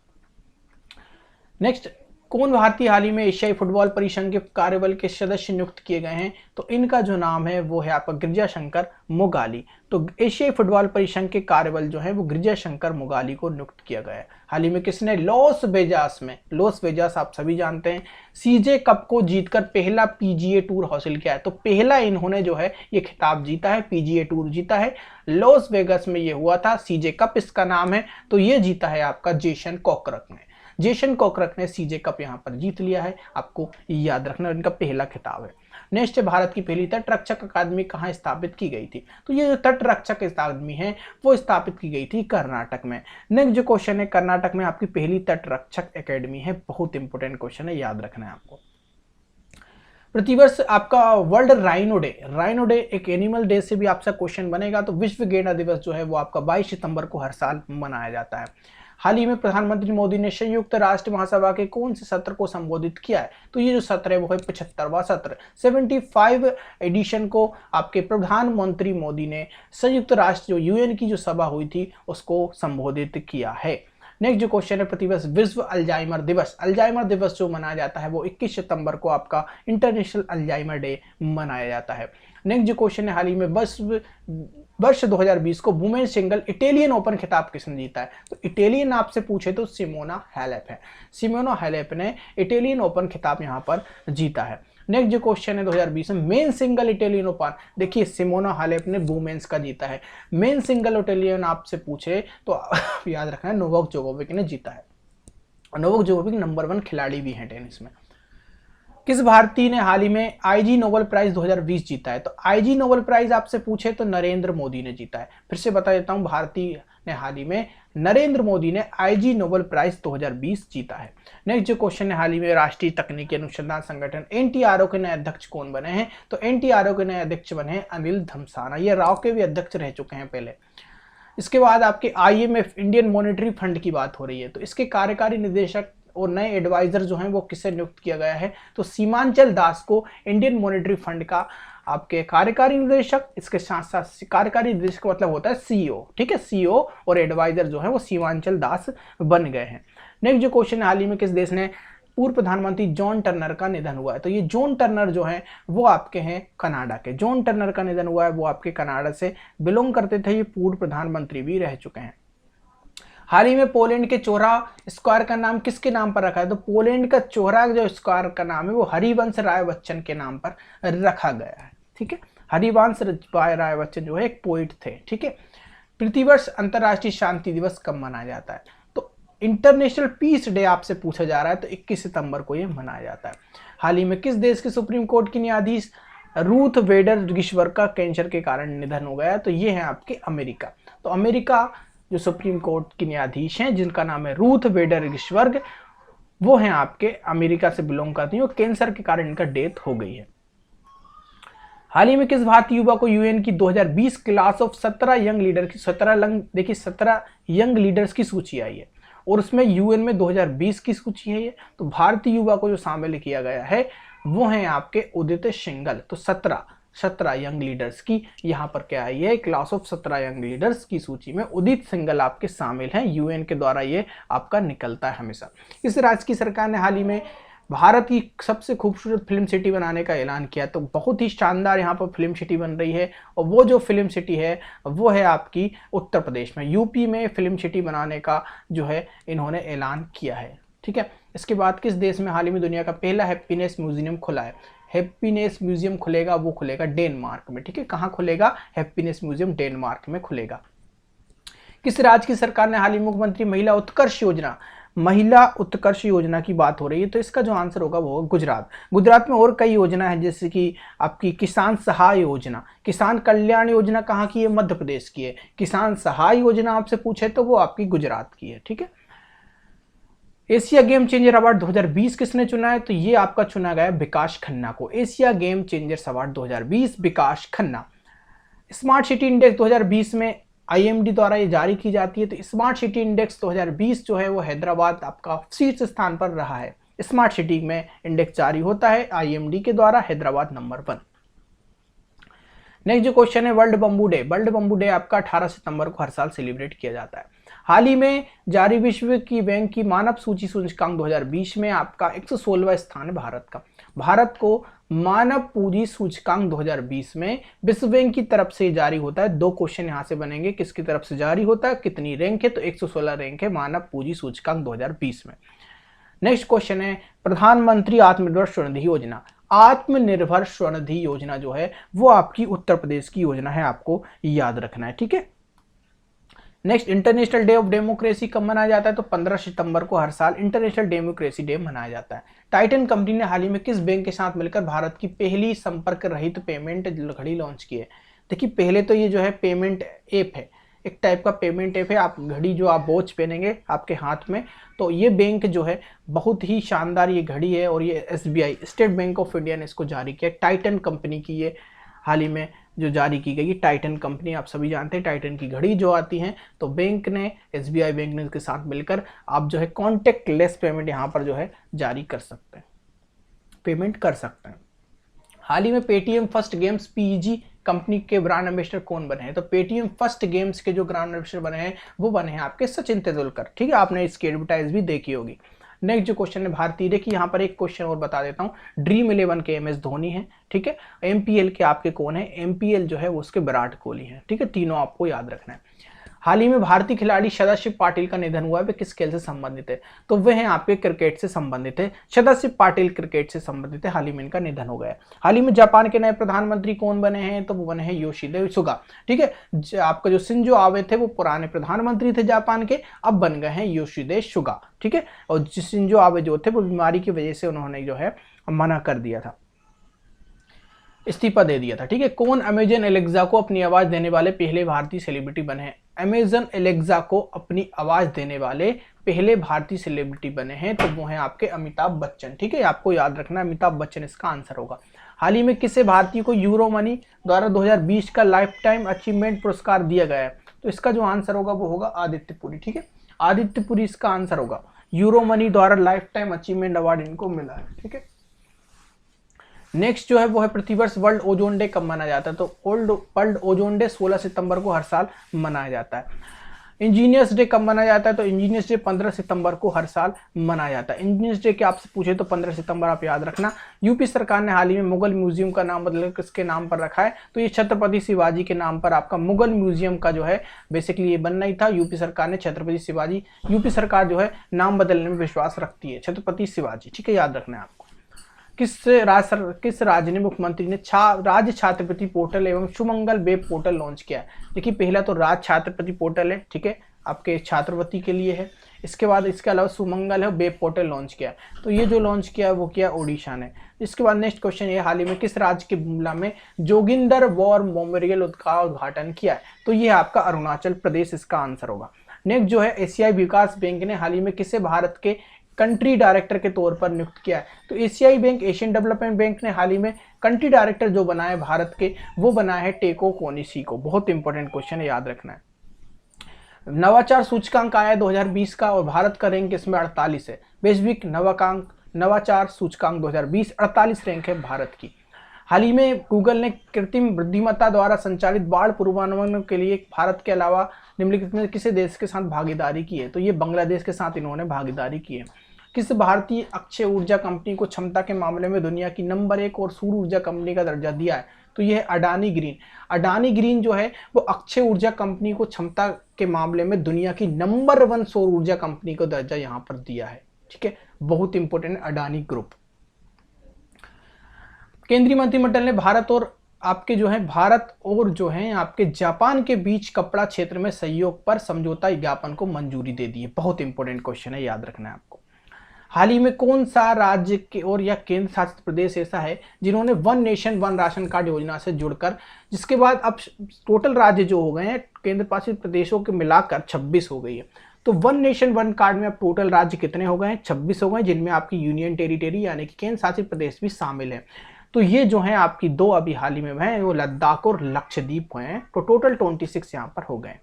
नेक्स्ट, कौन भारतीय हाल ही में एशियाई फुटबॉल परिसंघ के कार्यबल के सदस्य नियुक्त किए गए हैं? तो इनका जो नाम है वो है आपका गिरिजा शंकर मुगाली। तो एशियाई फुटबॉल परिसंघ के कार्यबल जो है वो गिरिजा शंकर मुगाली को नियुक्त किया गया है। हाल ही में किसने? लॉस वेगास में, लॉस वेगास आप सभी जानते हैं, सीजे कप को जीतकर पहला पीजीए टूर हासिल किया है। तो पहला इन्होंने जो है ये खिताब जीता है, पीजीए टूर जीता है, लॉस वेगास में ये हुआ था, सीजे कप इसका नाम है। तो ये जीता है आपका जेसन कॉकरक ने, जेसन कॉकरक ने सीजे कप यहां पर जीत लिया है, आपको याद रखना, इनका पहला खिताब है। नेक्स्ट, भारत की पहली तट रक्षक अकादमी कहां स्थापित की गई थी? तो ये जो तट रक्षक अकादमी है वो स्थापित की गई थी कर्नाटक में। नेक्स्ट जो क्वेश्चन है, कर्नाटक में आपकी पहली तट रक्षक अकेडमी है, बहुत इंपॉर्टेंट क्वेश्चन है, याद रखना है आपको। प्रतिवर्ष आपका world rhino day, rhino day एक एनिमल डे से भी आपसे क्वेश्चन बनेगा, तो विश्व गैंडा दिवस जो है वो आपका 22 सितंबर को हर साल मनाया जाता है। हाल ही में प्रधानमंत्री मोदी ने संयुक्त राष्ट्र महासभा के कौन से सत्र को संबोधित किया है? तो ये जो सत्र है वो है 75वां सत्र, 75 एडिशन को आपके प्रधानमंत्री मोदी ने संयुक्त राष्ट्र जो यूएन की जो सभा हुई थी उसको संबोधित किया है। नेक्स्ट जो क्वेश्चन है, प्रतिवर्ष विश्व अल्जाइमर दिवस, अल्जाइमर दिवस जो मनाया जाता है वो 21 सितंबर को आपका इंटरनेशनल अल्जाइमर डे मनाया जाता है। नेक्स्ट जो क्वेश्चन है, हाल ही में वर्ष 2020 को वुमेन सिंगल इटालियन ओपन खिताब किसने जीता है? तो इटालियन आपसे पूछे तो सिमोना हालेप है, सिमोना हालेप ने इटालियन ओपन खिताब यहाँ पर जीता है। नेक्स्ट जो क्वेश्चन है 2020 में मेन सिंगल इटालियन ओपन, देखिए सिमोना हालेप ने वुमेन्स का जीता है। मेन सिंगल इटालियन आपसे पूछे तो याद रखना है नोवाक जोकोविक ने जीता है, नोवाक जोकोविक नंबर 1 खिलाड़ी भी हैं टेनिस में। किस भारतीय ने हाल ही में आईजी नोबेल प्राइज 2020 जीता है? तो आईजी नोबेल प्राइज आपसे पूछे तो नरेंद्र मोदी ने जीता है। फिर से बता देता हूं, भारतीय ने हाल ही में नरेंद्र मोदी ने आईजी नोबेल प्राइज 2020 जीता है। नेक्स्ट जो क्वेश्चन है, हाल ही में राष्ट्रीय तकनीकी अनुसंधान संगठन एनटीआरओ के नए अध्यक्ष कौन बने हैं? तो एनटीआरओ के नए अध्यक्ष बने हैं अनिल धमसाना, ये राव के भी अध्यक्ष रह चुके हैं पहले। इसके बाद आपके IMF इंडियन मॉनेटरी फंड की बात हो रही है, तो इसके कार्यकारी निदेशक और नए एडवाइजर जो हैं वो किससे नियुक्त किया गया है, तो सीमांचल दास को इंडियन मॉनेटरी फंड का आपके कार्यकारी निदेशक, इसके साथ साथ कार्यकारी निदेशक मतलब होता है CEO, ठीक है, CEO और एडवाइजर जो है वो सीमांचल दास बन गए हैं। नेक्स्ट जो क्वेश्चन हाल ही में किस देश ने पूर्व प्रधानमंत्री जॉन टर्नर का निधन हुआ है, तो ये जॉन टर्नर जो है वो आपके हैं कनाडा के। जॉन टर्नर का निधन हुआ है, वो आपके कनाडा से बिलोंग करते थे, ये पूर्व प्रधानमंत्री भी रह चुके हैं। हाल ही में पोलैंड के चौराहा स्क्वायर का नाम किसके नाम पर रखा है, तो पोलैंड का चौराहा जो स्क्वायर का नाम है वो हरिवंश राय बच्चन के नाम पर रखा गया है, ठीक है। हरिवंश राय बच्चन जो है एक पोइट थे, ठीक है। प्रतिवर्ष अंतर्राष्ट्रीय शांति दिवस कब मनाया जाता है, तो इंटरनेशनल पीस डे आपसे पूछा जा रहा है, तो 21 सितंबर को ये मनाया जाता है। हाल ही में किस देश के सुप्रीम कोर्ट की न्यायाधीश रूथ बेडर गिशवर्ग का कैंसर के कारण निधन हो गया, तो ये है आपके अमेरिका। तो अमेरिका जो सुप्रीम कोर्ट की न्यायाधीश हैं जिनका नाम है रूथ बेडर गिशवर्ग, वो हैं आपके अमेरिका से बिलोंग करती हैं और कैंसर के कारण इनका डेथ हो गई है। हाल ही में किस भारतीय युवा को UN की 2020 क्लास ऑफ 17 यंग लीडर की 17 यंग लीडर्स की सूची आई है, और उसमें UN में 2020 की सूची है ये, तो भारतीय युवा को जो शामिल किया गया है वो हैं आपके उदित सिंघल। तो 17 यंग लीडर्स की यहाँ पर क्या आई है, क्लास ऑफ 17 यंग लीडर्स की सूची में उदित सिंघल आपके शामिल हैं, UN के द्वारा ये आपका निकलता है हमेशा। इस राज्य की सरकार ने हाल ही में भारत की सबसे खूबसूरत फिल्म सिटी बनाने का ऐलान किया, तो बहुत ही शानदार यहाँ पर फिल्म सिटी बन रही है, और वो जो फिल्म सिटी है वो है आपकी उत्तर प्रदेश में, UP में फिल्म सिटी बनाने का जो है इन्होंने ऐलान किया है, ठीक है। इसके बाद किस देश में हाल ही में दुनिया का पहला हैप्पीनेस म्यूजियम खुला है, हैप्पीनेस म्यूजियम खुलेगा, वो खुलेगा डेनमार्क में, ठीक है। कहाँ खुलेगा, हैप्पीनेस म्यूजियम डेनमार्क में खुलेगा। किस राज्य की सरकार ने हाल ही मुख्यमंत्री महिला उत्कर्ष योजना की बात हो रही है, तो इसका जो आंसर होगा वो गुजरात। गुजरात में और कई योजना है, जैसे कि आपकी किसान सहाय योजना, किसान कल्याण योजना कहाँ की है, मध्य प्रदेश की है। किसान सहाय योजना आपसे पूछे तो वो आपकी गुजरात की है, ठीक है। एशिया गेम चेंजर अवार्ड 2020 किसने चुना है, तो ये आपका चुना गया विकास खन्ना को। एशिया गेम चेंजर्स अवार्ड 2020 विकास खन्ना। स्मार्ट सिटी इंडेक्स 2020 में IMD द्वारा ये जारी की जाती है, तो स्मार्ट सिटी इंडेक्स 2020 जो है वो हैदराबाद आपका शीर्ष स्थान पर रहा है। स्मार्ट सिटी में इंडेक्स जारी होता है IMD के द्वारा, हैदराबाद नंबर 1। नेक्स्ट जो क्वेश्चन है world bamboo day. World bamboo day आपका 18 सितंबर को हर साल सेलिब्रेट किया जाता है। हाल ही में जारी विश्व की बैंक की मानव सूची सूचकांक 2020 में आपका 116वां स्थान है भारत का। भारत को मानव पूंजी सूचकांक 2020 में विश्व बैंक की तरफ से जारी होता है। 2 क्वेश्चन यहां से बनेंगे, किसकी तरफ से जारी होता है, कितनी रैंक है, तो 116 रैंक है मानव पूंजी सूचकांक 2020 में। नेक्स्ट क्वेश्चन है प्रधानमंत्री आत्मनिर्भर स्वनिधि योजना। आत्मनिर्भर स्वनिधि योजना जो है वो आपकी उत्तर प्रदेश की योजना है, आपको याद रखना है, ठीक है। Next international day of democracy कब मनाया जाता है, तो 15 सितंबर को हर साल इंटरनेशनल डेमोक्रेसी डे मनाया जाता है। टाइटन कंपनी ने हाल ही में किस बैंक के साथ मिलकर भारत की पहली संपर्क रहित पेमेंट घड़ी लॉन्च की है। देखिए पहले तो ये जो है पेमेंट ऐप है, एक टाइप का पेमेंट ऐप है। आप घड़ी जो आप वॉच पहनेंगे आपके हाथ में, तो ये बैंक जो है बहुत ही शानदार ये घड़ी है, और ये SBI state bank of India ने इसको जारी किया। टाइटन कंपनी की ये हाल ही में जो जारी की गई टाइटन कंपनी, आप सभी जानते हैं टाइटन की घड़ी जो आती हैं, तो बैंक ने SBI बैंक ने इसके साथ मिलकर आप जो है कॉन्टेक्ट लेस पेमेंट यहाँ पर जो है जारी कर सकते हैं, पेमेंट कर सकते हैं। हाल ही में Paytm first games PEG company के ब्रांड एम्बेसडर कौन बने हैं, तो पेटीएम फर्स्ट गेम्स के जो ब्रांड एम्बेसडर बने हैं वो बने हैं आपके सचिन तेंदुलकर, ठीक है। आपने इसकी एडवर्टाइज भी देखी होगी। नेक्स्ट जो क्वेश्चन है भारतीय, देखिए यहाँ पर एक क्वेश्चन और बता देता हूँ। ड्रीम 11 के MS धोनी है, ठीक है। MPL के आपके कौन है, MPL जो है वो उसके विराट कोहली है, ठीक है। तीनों आपको याद रखना है। हाल ही में भारतीय खिलाड़ी सदाशिव पाटिल का निधन हुआ है, वे किस खेल से संबंधित है, तो वह हैं आपके क्रिकेट से संबंधित है। सदाशिव पाटिल क्रिकेट से संबंधित है, हाल ही में इनका निधन हो गया है। हाल ही में जापान के नए प्रधानमंत्री कौन बने हैं, तो वो बने हैं योशिहिदे सुगा, ठीक है। आपका जो शिंजो आबे थे वो पुराने प्रधानमंत्री थे जापान के, अब बन गए हैं योशिहिदे सुगा, ठीक है। और शिंजो आबे जो थे वो बीमारी की वजह से उन्होंने जो है मना कर दिया था, इस्तीफा दे दिया था, ठीक है। कौन अमेजन एलेक्सा को अपनी आवाज देने वाले पहले भारतीय सेलिब्रिटी बने हैं, अमेजन एलेक्सा को अपनी आवाज देने वाले पहले भारतीय सेलिब्रिटी बने हैं, तो वो हैं आपके अमिताभ बच्चन, ठीक है। आपको याद रखना है अमिताभ बच्चन इसका आंसर होगा। हाल ही में किसे भारतीय को यूरो मनी द्वारा 2020 का लाइफ टाइम अचीवमेंट पुरस्कार दिया गया है, तो इसका जो आंसर होगा वो होगा आदित्यपुरी। ठीक है, आदित्यपुरी इसका आंसर होगा। यूरो मनी द्वारा लाइफ टाइम अचीवमेंट अवार्ड इनको मिला है। ठीक है, नेक्स्ट जो है वो है प्रतिवर्ष वर्ल्ड ओजोन डे कब मनाया जाता है? तो वर्ल्ड ओजोन डे 16 सितंबर को हर साल मनाया जाता है। इंजीनियर्स डे कब मनाया जाता है? तो इंजीनियर्स डे 15 सितंबर को हर साल मनाया जाता है। इंजीनियर्स डे के आपसे पूछे तो 15 सितंबर आप याद रखना। यूपी सरकार ने हाल ही में मुगल म्यूजियम का नाम बदलकर किसके नाम पर रखा है? तो ये छत्रपति शिवाजी के नाम पर आपका मुगल म्यूजियम का जो है बेसिकली ये बनना ही था। यूपी सरकार ने छत्रपति शिवाजी, यूपी सरकार जो है नाम बदलने में विश्वास रखती है, छत्रपति शिवाजी। ठीक है, याद रखना है आपको। किस राज्य ने मुख्यमंत्री ने राज्य छात्रवृत्ति पोर्टल एवं सुमंगल वेब पोर्टल लॉन्च किया है? देखिए, पहला तो राज्य छात्रवृत्ति पोर्टल है, ठीक है, आपके छात्रवृत्ति के लिए है। इसके बाद इसके अलावा सुमंगल है, वेब पोर्टल लॉन्च किया है। तो ये जो लॉन्च किया है वो किया ओडिशा ने। इसके बाद नेक्स्ट क्वेश्चन ये, हाल ही में किस राज्य के बुमला में जोगिंदर वॉर मेमोरियल का उद्घाटन किया है? तो ये आपका अरुणाचल प्रदेश इसका आंसर होगा। नेक्स्ट जो है, एशियाई विकास बैंक ने हाल ही में किसे भारत के कंट्री डायरेक्टर के तौर पर नियुक्त किया है? तो एशियाई बैंक, एशियन डेवलपमेंट बैंक ने हाल ही में कंट्री डायरेक्टर जो बनाया है भारत के, वो बनाया है टेको कोनिशी को। बहुत इंपॉर्टेंट क्वेश्चन है, याद रखना है। नवाचार सूचकांक आया है 2020 का और भारत का रैंक इसमें 48 है। वैश्विक नवाचार सूचकांक 2020 48 रैंक है भारत की। हाल ही में गूगल ने कृत्रिम बुद्धिमत्ता द्वारा संचालित बाढ़ पूर्वानुमान के लिए भारत के अलावा निम्नलिखित में किसी देश के साथ भागीदारी की है? तो ये बांग्लादेश के साथ इन्होंने भागीदारी की है। किस भारतीय अक्षय ऊर्जा कंपनी को क्षमता के मामले में दुनिया की नंबर 1 और सौर ऊर्जा कंपनी का दर्जा दिया है? तो यह है अडानी ग्रीन। अडानी ग्रीन जो है वो अक्षय ऊर्जा कंपनी को क्षमता के मामले में दुनिया की नंबर 1 सौर ऊर्जा कंपनी को दर्जा यहां पर दिया है। ठीक है, बहुत इंपॉर्टेंट अडानी ग्रुप। केंद्रीय मंत्रिमंडल ने भारत और आपके जापान के बीच कपड़ा क्षेत्र में सहयोग पर समझौता ज्ञापन को मंजूरी दे दी है। बहुत इंपॉर्टेंट क्वेश्चन है, याद रखना है आपको। हाल ही में कौन सा राज्य के और या केंद्र शासित प्रदेश ऐसा है जिन्होंने one nation one ration card योजना से जुड़कर, जिसके बाद अब टोटल राज्य जो हो गए हैं केंद्र शासित प्रदेशों के मिलाकर 26 हो गई है। तो वन नेशन वन कार्ड में अब टोटल राज्य कितने हो गए हैं? 26 हो गए, जिनमें आपकी यूनियन टेरिटरी यानी कि केंद्र शासित प्रदेश भी शामिल है। तो ये जो है आपकी 2 अभी हाल ही में हैं, वो लद्दाख और लक्षद्वीप हुए हैं। तो टोटल 26 यहां पर हो गए।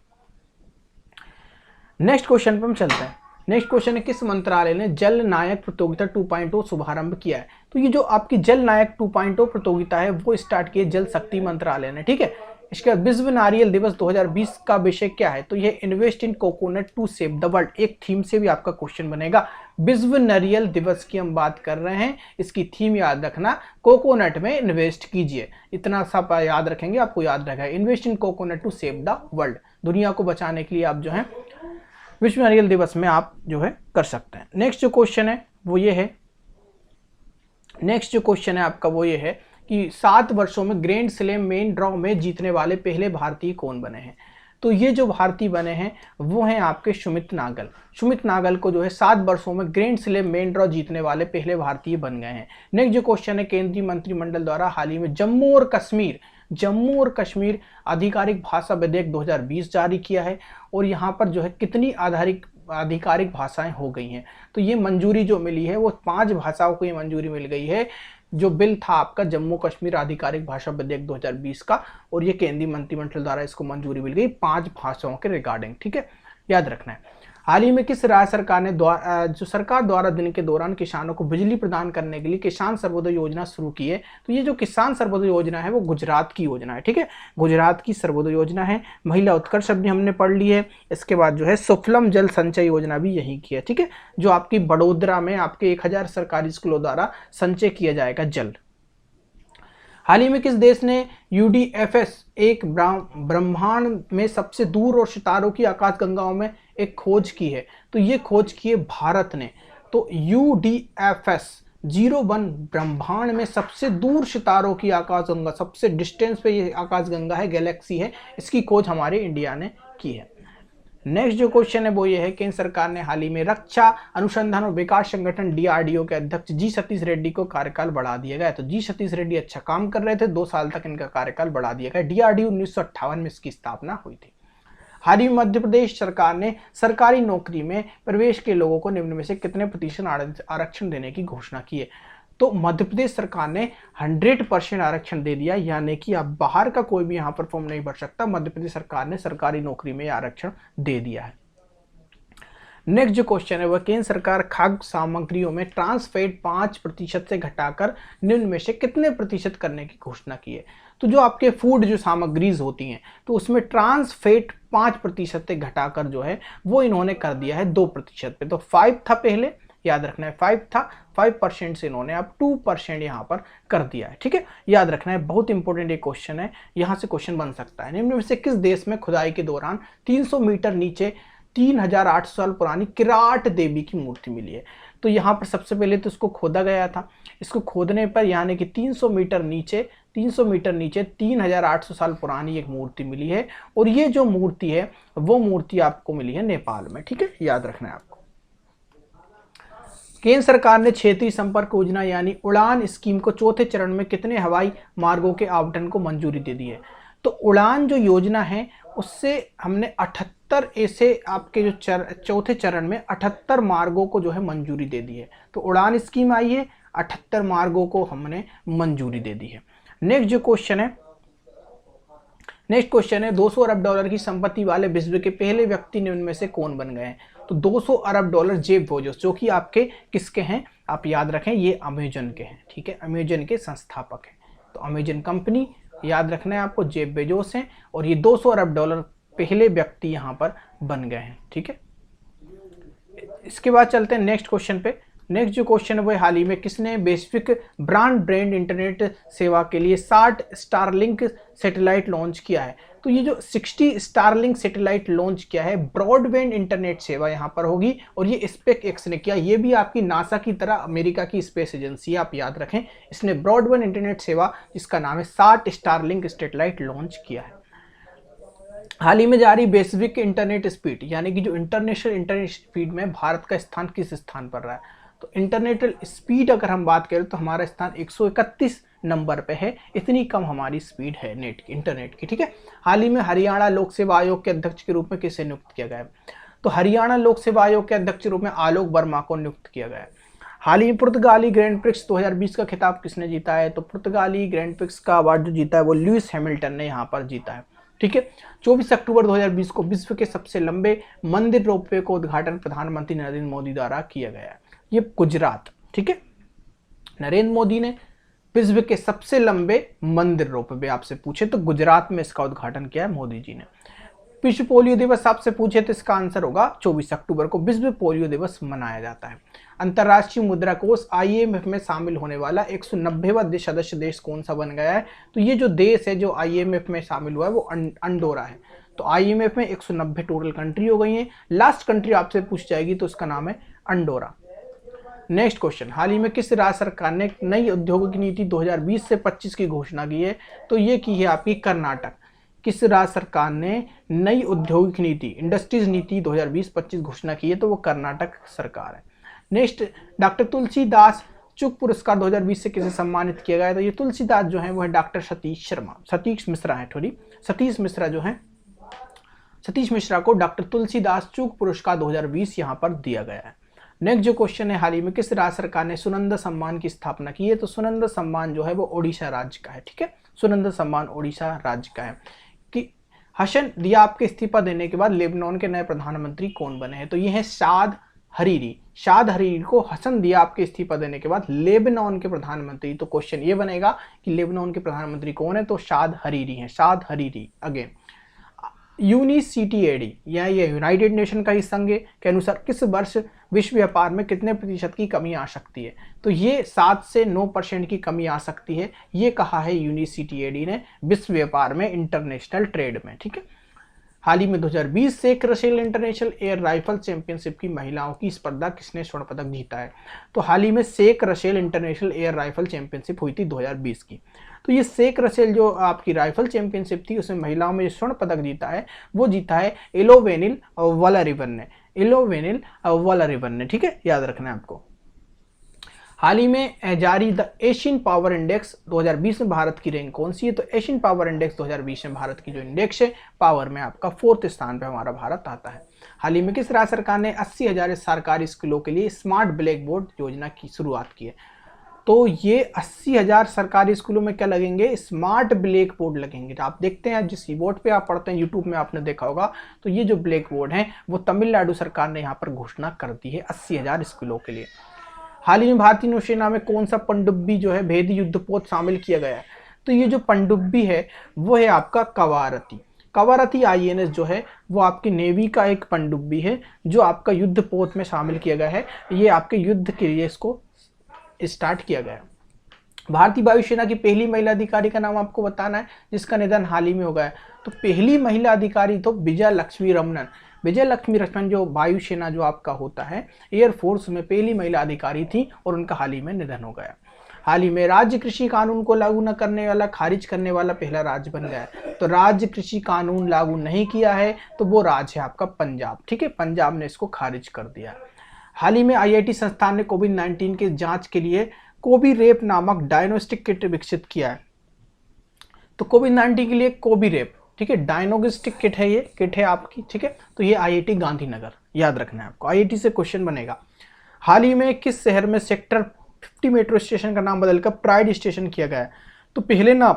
नेक्स्ट क्वेश्चन पर हम चलते हैं। नेक्स्ट क्वेश्चन है, किस मंत्रालय ने जल नायक प्रतियोगिता 2.0 शुभारंभ किया है? तो ये जो आपकी जल नायक 2.0 प्रतियोगिता है वो स्टार्ट की जल शक्ति मंत्रालय ने। ठीक है, इसके बाद विश्व नारियल दिवस 2020 का विषय क्या है? तो ये invest in coconut to save the world. एक थीम से भी आपका क्वेश्चन बनेगा। विश्व नारियल दिवस की हम बात कर रहे हैं, इसकी थीम याद रखना, कोकोनट में इन्वेस्ट कीजिए। इतना सा याद रखेंगे, आपको याद रखेगा, invest in coconut to save the world. दुनिया को बचाने के लिए आप जो है विश्व नारियल दिवस में आप जो है कर सकते हैं। नेक्स्ट जो क्वेश्चन है वो ये है, आपका वो ये है कि 7 वर्षों में ग्रैंड स्लैम मेन ड्रॉ में जीतने वाले पहले भारतीय कौन बने हैं? तो ये जो भारतीय बने हैं वो हैं आपके सुमित नागल। सुमित नागल को जो है 7 वर्षों में ग्रैंड स्लैम मेन ड्रॉ जीतने वाले पहले भारतीय बन गए हैं। नेक्स्ट जो क्वेश्चन है, केंद्रीय मंत्रिमंडल द्वारा हाल ही में जम्मू और कश्मीर आधिकारिक भाषा विधेयक 2020 जारी किया है और यहाँ पर जो है कितनी आधिकारिक भाषाएं हो गई हैं? तो ये मंजूरी जो मिली है वो 5 भाषाओं को ये मंजूरी मिल गई है। जो बिल था आपका जम्मू कश्मीर आधिकारिक भाषा विधेयक 2020 का, और ये केंद्रीय मंत्रिमंडल द्वारा इसको मंजूरी मिल गई 5 भाषाओं के रिगार्डिंग। ठीक है, याद रखना है। हाल ही में किस राज्य सरकार ने सरकार द्वारा दिन के दौरान किसानों को बिजली प्रदान करने के लिए किसान सर्वोदय योजना शुरू की है? तो ये जो किसान सर्वोदय योजना है वो गुजरात की योजना है। ठीक है, गुजरात की सर्वोदय योजना है। महिला उत्कर्ष अभियान हमने पढ़ ली है। इसके बाद जो है सुफलम जल संचय योजना भी यही की है। ठीक है, जो आपकी बड़ोदरा में आपके 1000 सरकारी स्कूलों द्वारा संचय किया जाएगा जल। हाल ही में किस देश ने UDFS एक ब्रह्मांड में सबसे दूर और सितारों की आकाशगंगाओं में एक खोज की है? तो ये खोज की है भारत ने। तो UDFS 01 ब्रह्मांड में सबसे दूर सितारों की आकाशगंगा, सबसे डिस्टेंस पे ये आकाशगंगा है, गैलेक्सी है, इसकी खोज हमारे इंडिया ने की है। नेक्स्ट जो क्वेश्चन है वो ये है, केंद्र सरकार ने हाल ही में रक्षा अनुसंधान और विकास संगठन DRDO के अध्यक्ष जी सतीश रेड्डी को कार्यकाल बढ़ा दिया गया है। तो जी सतीश रेड्डी अच्छा काम कर रहे थे, 2 साल तक इनका कार्यकाल बढ़ा दिया गया। DRDO 1958 में इसकी स्थापना हुई थी। हाल ही में मध्य प्रदेश सरकार ने सरकारी नौकरी में प्रवेश के लोगों को निम्न में से कितने प्रतिशत आरक्षण देने की घोषणा की है? तो मध्य प्रदेश सरकार ने 100% आरक्षण दे दिया, यानी कि अब बाहर का कोई भी यहाँ पर फॉर्म नहीं भर सकता। मध्य प्रदेश सरकार ने सरकारी नौकरी में आरक्षण दे दिया है। नेक्स्ट जो क्वेश्चन है वह केंद्र सरकार खाद्य सामग्रियों में ट्रांस फैट 5% से घटाकर निम्न में से कितने प्रतिशत करने की घोषणा की है। तो जो आपके फूड जो सामग्रीज होती हैं तो उसमें ट्रांस फैट 5% से घटाकर जो है वो इन्होंने कर दिया है 2% पे। तो 5 था पहले, याद रखना है 5 था, 5% से इन्होंने अब 2% यहाँ पर कर दिया है। ठीक है, याद रखना है, बहुत इंपॉर्टेंट ये क्वेश्चन है, यहाँ से क्वेश्चन बन सकता है। निम्न में से किस देश में खुदाई के दौरान 300 मीटर नीचे 3800 साल पुरानी किराट देवी की मूर्ति मिली है। तो यहाँ पर सबसे पहले तो इसको खोदा गया था, इसको खोदने पर यानी कि 300 मीटर नीचे 3800 साल पुरानी एक मूर्ति मिली है, और ये जो मूर्ति है वो मूर्ति आपको मिली है नेपाल में। ठीक है, याद रखना है आपको। केंद्र सरकार ने क्षेत्रीय संपर्क योजना यानी उड़ान स्कीम को चौथे चरण में कितने हवाई मार्गों के आवंटन को मंजूरी दे दी है। तो उड़ान जो योजना है उससे हमने 78 ऐसे आपके जो चौथे चरण में 78 मार्गों को जो है मंजूरी दे दी है। तो उड़ान स्कीम आई है, 78 मार्गों को हमने मंजूरी दे दी है। नेक्स्ट जो क्वेश्चन है, नेक्स्ट क्वेश्चन है 200 अरब डॉलर की संपत्ति वाले विश्व के पहले व्यक्ति निम्न में से कौन बन गए हैं। तो 200 अरब डॉलर जेफ बेजोस, जो कि आपके किसके हैं, आप याद रखें ये अमेजन के हैं। ठीक है, अमेजन के संस्थापक हैं। तो अमेजन कंपनी याद रखना है आपको, जेफ बेजोस हैं, और ये 200 अरब डॉलर पहले व्यक्ति यहाँ पर बन गए हैं। ठीक है, इसके बाद चलते हैं नेक्स्ट क्वेश्चन पे। नेक्स्ट जो क्वेश्चन है वो हाल ही में किसने वैश्विक ब्रॉडबैंड इंटरनेट सेवा के लिए 60 स्टारलिंक सैटेलाइट लॉन्च किया है। तो ये जो 60 स्टारलिंक सैटेलाइट लॉन्च किया है, ब्रॉडबैंड इंटरनेट सेवा यहाँ पर होगी, और ये स्पेस एक्स ने किया। ये भी आपकी नासा की तरह अमेरिका की स्पेस एजेंसी है, आप याद रखें। इसने ब्रॉडबैंड इंटरनेट सेवा जिसका नाम है 60 स्टारलिंक सैटेलाइट लॉन्च किया है। हाल ही में जारी वैश्विक इंटरनेट स्पीड यानी कि जो इंटरनेशनल इंटरनेट स्पीड में भारत का स्थान किस स्थान पर रहा है। तो इंटरनेट स्पीड अगर हम बात करें तो हमारा स्थान 131 नंबर पे है, इतनी कम हमारी स्पीड है नेट की, इंटरनेट की। ठीक है, हाल ही में हरियाणा लोक सेवा आयोग के अध्यक्ष के रूप में किसे नियुक्त किया गया है। तो हरियाणा लोक सेवा आयोग के अध्यक्ष के रूप में आलोक वर्मा को नियुक्त किया गया है। हाल ही में पुर्तगाली ग्रैंड प्रिक्स 2020 का खिताब किसने जीता है। तो पुर्तगाली ग्रैंड प्रिक्स का अवार्ड जो जीता है वो लुइस हैमिल्टन ने यहाँ पर जीता है। ठीक है, 24 अक्टूबर 2020 को विश्व के सबसे लंबे मंदिर रोपवे को उद्घाटन प्रधानमंत्री नरेंद्र मोदी द्वारा किया गया है। ये गुजरात, ठीक है, नरेंद्र मोदी ने विश्व के सबसे लंबे मंदिर रोपवे आपसे पूछे तो गुजरात में इसका उद्घाटन किया है मोदी जी ने। विश्व पोलियो दिवस आपसे पूछे तो इसका आंसर होगा 24 अक्टूबर को विश्व पोलियो दिवस मनाया जाता है। अंतर्राष्ट्रीय मुद्रा कोष IMF में शामिल होने वाला 190वां सदस्य देश कौन सा बन गया है। तो ये जो देश है जो IMF में शामिल हुआ है वो अंडोरा है। तो IMF में 190 टोटल कंट्री हो गई हैं। लास्ट कंट्री आपसे पूछ जाएगी तो उसका नाम है अंडोरा। नेक्स्ट क्वेश्चन, हाल ही में किस राज्य सरकार ने नई औद्योगिक नीति 2020 से 25 की घोषणा की है। तो ये की है आपकी कर्नाटक। किस राज्य सरकार ने नई औद्योगिक नीति इंडस्ट्रीज नीति 2020-25 घोषणा की है। तो वो कर्नाटक सरकार है। नेक्स्ट, डॉक्टर तुलसीदास चुग पुरस्कार 2020 से किसे सम्मानित किया गया है। तो ये तुलसीदास जो है वो है डॉक्टर सतीश मिश्रा है, सतीश मिश्रा जो है, सतीश मिश्रा को डॉक्टर तुलसीदास चुग पुरस्कार 2020 यहाँ पर दिया गया है। नेक्स्ट जो क्वेश्चन है, हाल ही में किस राज्य सरकार ने सुनंदा सम्मान की स्थापना की है। तो सुनंदा सम्मान जो है वो ओडिशा राज्य का है। ठीक है, सुनंदा सम्मान ओडिशा राज्य का है। कि हसन दियाब के इस्तीफा देने के बाद लेबनान के नए प्रधानमंत्री कौन बने हैं। तो ये है साद हरीरी। साद हरीरी को हसन दियाब के इस्तीफा देने के बाद लेबनान के प्रधानमंत्री। तो क्वेश्चन ये बनेगा कि लेबनान के प्रधानमंत्री कौन है। तो साद हरीरी हैं, साद हरीरी। अगेन, UNCTAD या ये यूनाइटेड नेशन का ही संघ के अनुसार किस वर्ष विश्व व्यापार में कितने प्रतिशत की कमी आ सकती है। तो ये 7 से 9% की कमी आ सकती है, ये कहा है UNCTAD ने विश्व व्यापार में, इंटरनेशनल ट्रेड में। ठीक है, हाल ही में 2020 से Russell international air rifle championship की महिलाओं की स्पर्धा किसने स्वर्ण पदक जीता है। तो हाल ही में Sheikh Russel international air rifle championship हुई थी 2020 की। तो ये शेख रसेल जो आपकी राइफल चैंपियनशिप थी उसमें महिलाओं में जो स्वर्ण पदक जीता है वो जीता है एलोवेनिल वलारिवन ने, एलोवेनिल वलारिवन ने। ठीक है, याद रखना है आपको। हाल ही में जारी द एशियन पावर इंडेक्स 2020 में भारत की रैंक कौन सी है। तो एशियन पावर इंडेक्स 2020 में भारत की जो इंडेक्स है पावर में आपका 4th स्थान पे हमारा भारत आता है। हाल ही में किस राज्य सरकार ने 80,000 सरकारी स्कूलों के लिए स्मार्ट ब्लैक बोर्ड योजना की शुरुआत की है। तो ये 80,000 सरकारी स्कूलों में क्या लगेंगे, स्मार्ट ब्लैक बोर्ड लगेंगे। आप देखते हैं जिस बोर्ड पे आप पढ़ते हैं, यूट्यूब में आपने देखा होगा, तो ये जो ब्लैक बोर्ड है वो तमिलनाडु सरकार ने यहाँ पर घोषणा कर दी है 80,000 स्कूलों के लिए। हाल ही में भारतीय नौसेना में कौन सा पनडुब्बी जो है भेदी युद्धपोत शामिल किया गया है, तो ये जो पनडुब्बी है वो है आपका कवारती। कवारती INS जो है वो आपकी नेवी का एक पनडुब्बी है जो आपका युद्धपोत में शामिल किया गया है। ये आपके युद्ध के लिए इसको स्टार्ट किया गया है। भारतीय वायुसेना की पहली महिला अधिकारी का नाम आपको बताना है जिसका निधन हाल ही में हो गया है। तो पहली महिला अधिकारी तो विजय लक्ष्मी रमनन। विजय लक्ष्मी रमनन जो वायुसेना जो आपका होता है एयरफोर्स में पहली महिला अधिकारी थी और उनका हाल ही में निधन हो गया। हाल ही में राज्य कृषि कानून को लागू न करने वाला, खारिज करने वाला पहला राज्य बन गया है। तो राज्य कृषि कानून लागू नहीं किया है तो वो राज्य है आपका पंजाब। ठीक है, पंजाब ने इसको खारिज कर दिया। हाल ही में IIT संस्थान ने कोविड-19 के जांच के लिए कोविरैप नामक डायग्नोस्टिक किट विकसित किया है। तो कोविड-19 के लिए कोविरैप, ठीक है, डायग्नोस्टिक किट है, ये किट है आपकी। ठीक है, तो ये IIT गांधीनगर, याद रखना है आपको, IIT से क्वेश्चन बनेगा। हाल ही में किस शहर में सेक्टर 50 मेट्रो स्टेशन का नाम बदलकर प्राइड स्टेशन किया गया है? तो पहले नाम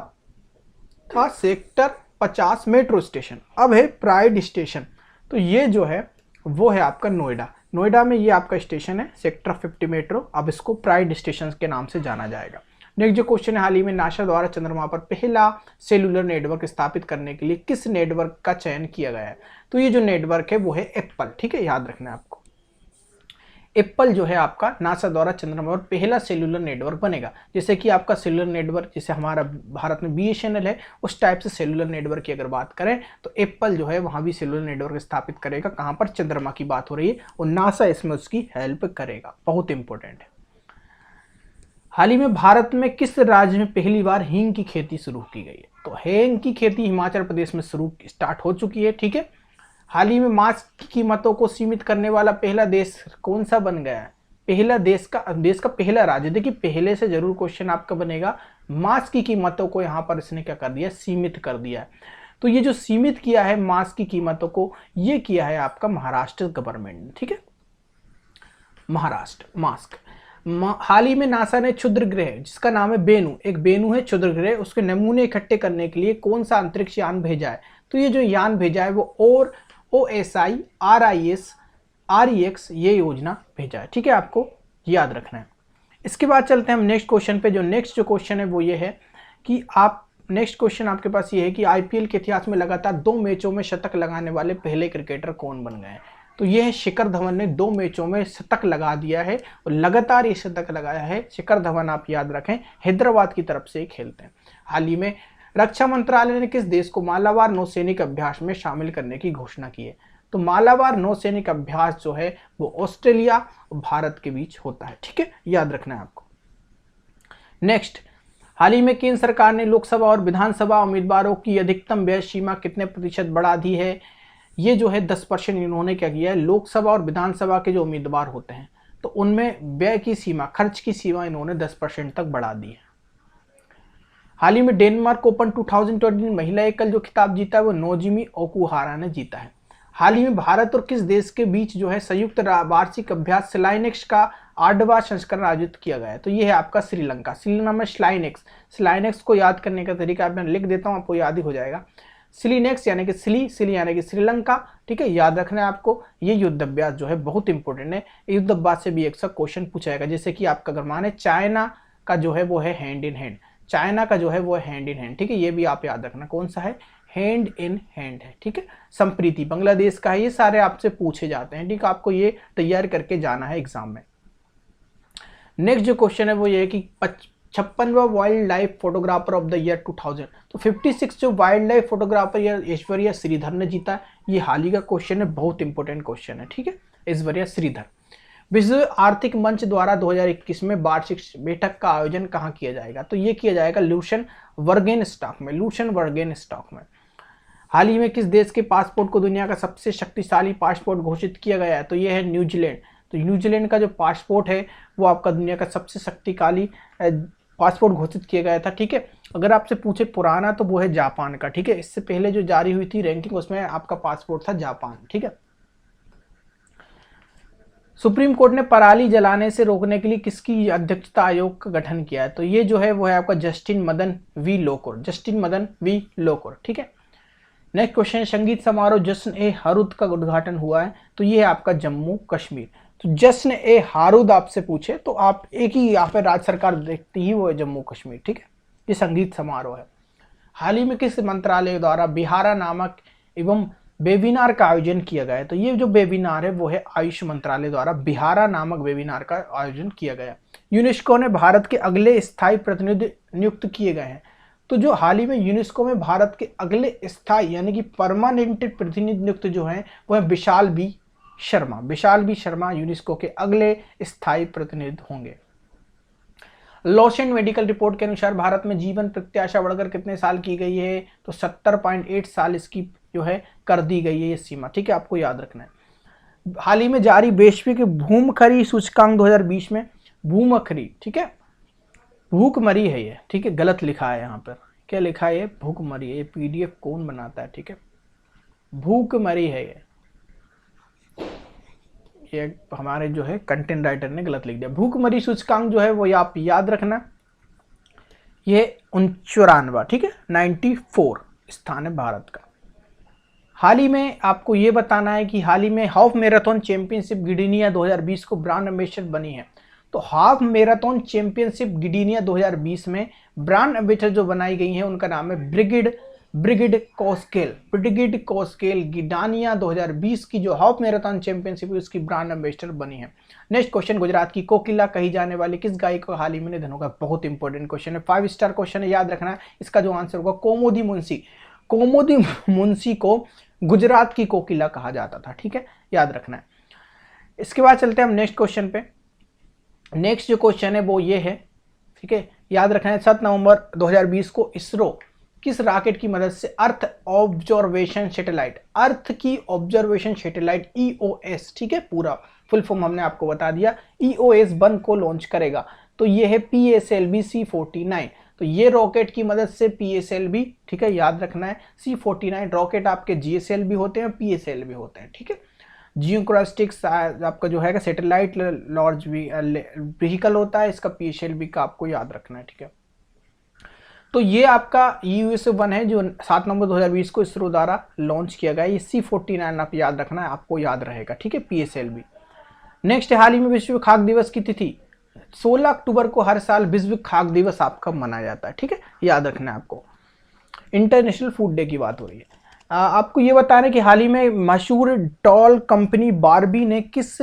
था सेक्टर 50 मेट्रो स्टेशन, अब है प्राइड स्टेशन। तो ये जो है वो है आपका नोएडा। नोएडा में ये आपका स्टेशन है सेक्टर 50 मेट्रो, अब इसको प्राइड स्टेशन के नाम से जाना जाएगा। नेक्स्ट जो क्वेश्चन है, हाल ही में नासा द्वारा चंद्रमा पर पहला सेलुलर नेटवर्क स्थापित करने के लिए किस नेटवर्क का चयन किया गया है? तो ये जो नेटवर्क है वो है एप्पल। ठीक है, याद रखना है आपको, एप्पल जो है आपका नासा द्वारा चंद्रमा पर पहला सेलुलर नेटवर्क बनेगा। जैसे कि आपका सेलुलर नेटवर्क जैसे हमारा भारत में BSNL है, उस टाइप से सेलुलर नेटवर्क की अगर बात करें तो एप्पल जो है वहां भी सेलुलर नेटवर्क स्थापित करेगा। कहां पर? चंद्रमा की बात हो रही है और नासा इसमें उसकी हेल्प करेगा, बहुत इंपॉर्टेंट है। हाल ही में भारत में किस राज्य में पहली बार हींग की खेती शुरू की गई है? तो हींग की खेती हिमाचल प्रदेश में स्टार्ट हो चुकी है। ठीक है, हाल ही में मांस की कीमतों को सीमित करने वाला पहला देश कौन सा बन गया है? पहला देश का पहला राज्य, देखिए पहले से जरूर क्वेश्चन आपका बनेगा। मांस की कीमतों को यहाँ पर इसने क्या कर दिया? सीमित कर दिया है। तो ये जो सीमित किया है मांस की कीमतों को, ये किया है आपका महाराष्ट्र गवर्नमेंट ने। ठीक है, महाराष्ट्र मास्क। हाल ही में नासा ने क्षुद्र ग्रह जिसका नाम है बेनू, एक बेनू है क्षुद्र ग्रह, उसके नमूने इकट्ठे करने के लिए कौन सा अंतरिक्ष यान भेजा है? तो ये जो यान भेजा है वो OSI RIS-REX ये योजना भेजा है। ठीक है, आपको याद रखना है। इसके बाद चलते हैं हम नेक्स्ट क्वेश्चन पे। जो नेक्स्ट जो क्वेश्चन है वो ये है कि नेक्स्ट क्वेश्चन आपके पास ये है कि IPL के इतिहास में लगातार 2 मैचों में शतक लगाने वाले पहले क्रिकेटर कौन बन गए हैं? तो ये है शिखर धवन ने 2 मैचों में शतक लगा दिया है और लगातार ये शतक लगाया है। शिखर धवन आप याद रखें हैदराबाद की तरफ से खेलते हैं। हाल ही में रक्षा मंत्रालय ने किस देश को मालाबार नौसैनिक अभ्यास में शामिल करने की घोषणा की है? तो मालाबार नौसैनिक अभ्यास जो है वो ऑस्ट्रेलिया और भारत के बीच होता है। ठीक है, याद रखना है आपको। नेक्स्ट, हाल ही में केंद्र सरकार ने लोकसभा और विधानसभा उम्मीदवारों की अधिकतम व्यय सीमा कितने प्रतिशत बढ़ा दी है? ये जो है 10% इन्होंने क्या किया है, लोकसभा और विधानसभा के जो उम्मीदवार होते हैं तो उनमें व्यय की सीमा, खर्च की सीमा इन्होंने 10% तक बढ़ा दी है। हाल ही में डेनमार्क ओपन 2020 महिला एकल जो खिताब जीता है वो नोजोमी ओकुहारा ने जीता है। हाल ही में भारत और किस देश के बीच जो है संयुक्त वार्षिक अभ्यास स्लाइनेक्स का 8वां संस्करण आयोजित किया गया है? तो ये है आपका श्रीलंका। श्रीलंका में स्लाइनेक्स को याद करने का तरीका मैं लिख देता हूँ, आपको याद ही हो जाएगा। स्लीनेक्स यानी कि सिली यानी कि श्रीलंका। ठीक है, याद रखना है आपको। ये युद्ध अभ्यास जो है बहुत इंपॉर्टेंट है, युद्ध अभ्यास से भी एक सा क्वेश्चन पूछा जाएगा। जैसे कि आपका अगर माने चाइना का जो है वो है हैंड इन हैंड, चाइना का जो है वो हैंड इन हैंड। ठीक है, ये भी आप याद रखना कौन सा है, हैंड इन हैंड है। ठीक है, संप्रीति बांग्लादेश का है। ये सारे आपसे पूछे जाते हैं। ठीक है, आपको ये तैयार करके जाना है एग्जाम में। नेक्स्ट जो क्वेश्चन है वो ये है कि 56वां wild life photographer of the year 2000। तो 56 जो wild life photographer Aishwarya Shridhar ने जीता। ये हाल ही का क्वेश्चन है, बहुत इंपॉर्टेंट क्वेश्चन है। ठीक है, ऐश्वर्या श्रीधर। विश्व आर्थिक मंच द्वारा 2021 में वार्षिक बैठक का आयोजन कहाँ किया जाएगा? तो ये किया जाएगा लुक्सेमबर्ग में। हाल ही में किस देश के पासपोर्ट को दुनिया का सबसे शक्तिशाली पासपोर्ट घोषित किया गया है? तो ये है न्यूजीलैंड। तो न्यूजीलैंड का जो पासपोर्ट है वो आपका दुनिया का सबसे शक्तिशाली पासपोर्ट घोषित किया गया था। ठीक है, अगर आपसे पूछे पुराना तो वो है जापान का। ठीक है, इससे पहले जो जारी हुई थी रैंकिंग उसमें आपका पासपोर्ट था जापान। ठीक है, सुप्रीम कोर्ट ने पराली जलाने से रोकने के लिए किसकी अध्यक्षता आयोग का गठन किया है? तो ये जो है वो है आपका जस्टिन मदन वी लोकुर, ठीक है। नेक्स्ट क्वेश्चन, संगीत समारोह जश्न ए हारूद का उद्घाटन हुआ है? तो ये है आपका जम्मू कश्मीर। तो जश्न ए हारूद आपसे पूछे तो आप एक ही यहाँ पे राज्य सरकार देखती ही, वो है जम्मू कश्मीर, ठीक है। ये संगीत समारोह है। हाल ही में किस मंत्रालय द्वारा बिहारा नामक एवं वेबिनार का आयोजन किया गया है? तो ये जो वेबिनार है वो है आयुष मंत्रालय द्वारा बिहारा नामक वेबिनार का आयोजन किया गया। यूनेस्को ने भारत के अगले स्थायी प्रतिनिधि नियुक्त किए गए हैं? तो जो हाल ही में यूनेस्को में भारत के अगले स्थायी यानी कि परमानेंट प्रतिनिधि नियुक्त जो है वो है विशाल बी शर्मा यूनेस्को के अगले स्थायी प्रतिनिधि होंगे। लॉसेन मेडिकल रिपोर्ट के अनुसार भारत में जीवन प्रत्याशा बढ़कर कितने साल की गई है? तो 70.8 साल इसकी जो है कर दी गई है ये सीमा, ठीक है, आपको याद रखना है। हाल ही में जारी वैश्विक भूखमरी सूचकांक 2020 में भूखमरी, ठीक है, भूखमरी है ये, ठीक है, गलत लिखा है यहाँ पर, क्या लिखा है? ये भूखमरी है। ये पीडीएफ कौन बनाता है, ठीक है, भूखमरी है ये हमारे जो है कंटेंट राइटर ने गलत लिख दिया। भूखमरी सूचकांक जो है वो आप याद रखना, ये 94, ठीक है, 94 स्थान है भारत का। हाल ही में आपको ये बताना है कि हाल ही में हाफ मैराथन चैंपियनशिप गिडीनिया 2020 को ब्रांड एम्बेसडर बनी है। तो हाफ मैराथन चैंपियनशिप गिडीनिया 2020 में ब्रांड एम्बेसडर जो बनाई गई हैं उनका नाम है ब्रिगिड कोस्केल गिडानिया 2020 की जो हाफ मैराथन चैंपियनशिप है उसकी ब्रांड एम्बेसडर बनी है। नेक्स्ट क्वेश्चन, गुजरात की कोकिला कही जाने वाली किस गायक का हाल ही में निधन होगा? बहुत इंपॉर्टेंट क्वेश्चन है, 5 स्टार क्वेश्चन है, याद रखना है। इसका जो आंसर होगा कोमोदी मुंशी को गुजरात की कोकिला कहा जाता था, ठीक है, याद रखना है। इसके बाद चलते हैं हम नेक्स्ट क्वेश्चन पे। नेक्स्ट जो क्वेश्चन है वो ये है, ठीक है, याद रखना है। 7 नवंबर 2020 को इसरो किस रॉकेट की मदद से अर्थ की ऑब्जर्वेशन सैटेलाइट EOS, ठीक है, पूरा फुल फॉर्म हमने आपको बता दिया, EOS 1 को लॉन्च करेगा? तो ये है PSLV C49। तो ये रॉकेट की मदद से PSLV, ठीक है, याद रखना है। C49 रॉकेट आपके GSL भी होते हैं, PSL भी होते हैं, ठीक है। जियोक्रास्टिक्स आपका जो है सैटेलाइट लॉन्च व्हीकल होता है, इसका PSLV का आपको याद रखना है, ठीक है। तो ये आपका EOS 1 है जो 7 नवंबर 2020 को इसरो द्वारा लॉन्च किया गया। ये C49 आप याद रखना है, आपको याद रहेगा, ठीक है, PSLV। नेक्स्ट, हाल ही में विश्व खाद्य दिवस की तिथि 16 अक्टूबर को हर साल विश्व खाद्य दिवस आपका मनाया जाता है, ठीक है, याद रखना है आपको। इंटरनेशनल फूड डे की बात हो रही है। आपको ये बताना है कि हाल ही में मशहूर डॉल कंपनी बार्बी ने किस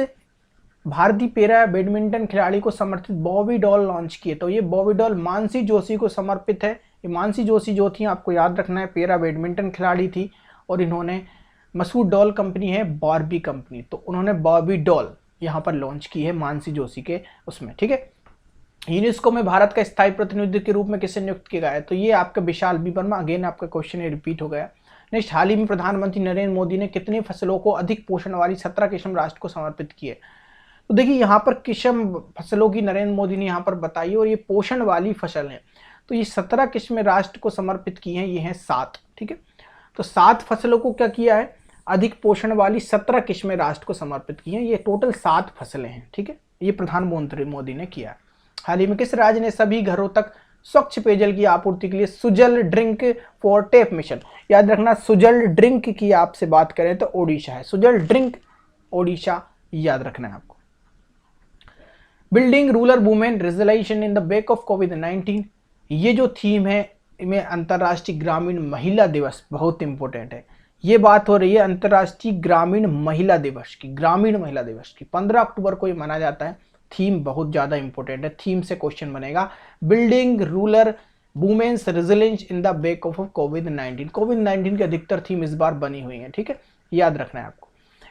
भारतीय पैरा बैडमिंटन खिलाड़ी को समर्पित बॉबी डॉल लॉन्च किए? तो ये बॉबी डॉल मानसी जोशी को समर्पित है। ये मानसी जोशी जो थी आपको याद रखना है, पैरा बैडमिंटन खिलाड़ी थी और इन्होंने मशहूर डॉल कंपनी है बार्बी कंपनी, तो उन्होंने बॉबी डॉल यहाँ पर लॉन्च की है मानसी जोशी के उसमें, ठीक है। यूनेस्को में भारत का स्थायी प्रतिनिधि के रूप में किसे नियुक्त किया गया है? तो ये आपका विशाल बी वर्मा। अगेन आपका क्वेश्चन ये रिपीट हो गया। नेक्स्ट, हाल ही में प्रधानमंत्री नरेंद्र मोदी ने कितनी फसलों को अधिक पोषण वाली 17 किस्म राष्ट्र को समर्पित किए? तो देखिए यहाँ पर किस्म फसलों की नरेंद्र मोदी ने यहाँ पर बताई और ये पोषण वाली फसल है। तो ये 17 किस्में राष्ट्र को समर्पित की हैं, ये हैं 7, ठीक है। तो 7 फसलों को क्या किया है? अधिक पोषण वाली 17 किस्में राष्ट्र को समर्पित की हैं। ये टोटल 7 फसलें हैं, ठीक है। ये प्रधानमंत्री मोदी ने किया। हाल ही में किस राज्य ने सभी घरों तक स्वच्छ पेयजल की आपूर्ति के लिए Sujal drink for tap mission? याद रखना, सुजल ड्रिंक की आपसे बात करें तो ओडिशा है, सुजल ड्रिंक ओडिशा, याद रखना है आपको। Building rural women resolution in the wake of कोविड-19, ये जो थीम है में अंतर्राष्ट्रीय ग्रामीण महिला दिवस बहुत इंपॉर्टेंट है। ये बात हो रही है अंतर्राष्ट्रीय ग्रामीण महिला दिवस की, 15 अक्टूबर को ये मनाया जाता है। थीम बहुत ज़्यादा इंपॉर्टेंट है, थीम से क्वेश्चन बनेगा। Building rural women's resilience in the wake of कोविड-19 की अधिकतर थीम इस बार बनी हुई है, ठीक है, याद रखना है आपको।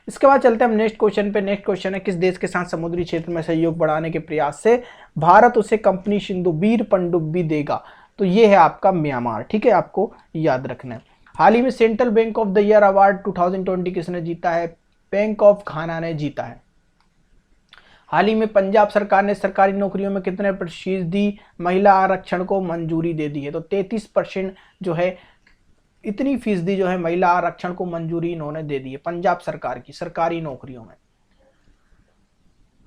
इसके बाद चलते हैं हम नेक्स्ट क्वेश्चन पे। नेक्स्ट क्वेश्चन है, किस देश के साथ समुद्री क्षेत्र में सहयोग बढ़ाने के प्रयास से भारत उसे कंपनी सिंधुबीर पनडुब्बी देगा? तो ये है आपका म्यांमार, ठीक है, आपको याद रखना है। हाल ही में central bank of the year award 2020 किसने जीता है? बैंक ऑफ घाना ने जीता है। हाल ही में पंजाब सरकार ने सरकारी नौकरियों में कितने प्रतिशत महिला आरक्षण को मंजूरी दे दी है? तो 33% जो है, इतनी फीसदी जो है महिला आरक्षण को मंजूरी इन्होंने दे दी है पंजाब सरकार की सरकारी नौकरियों में।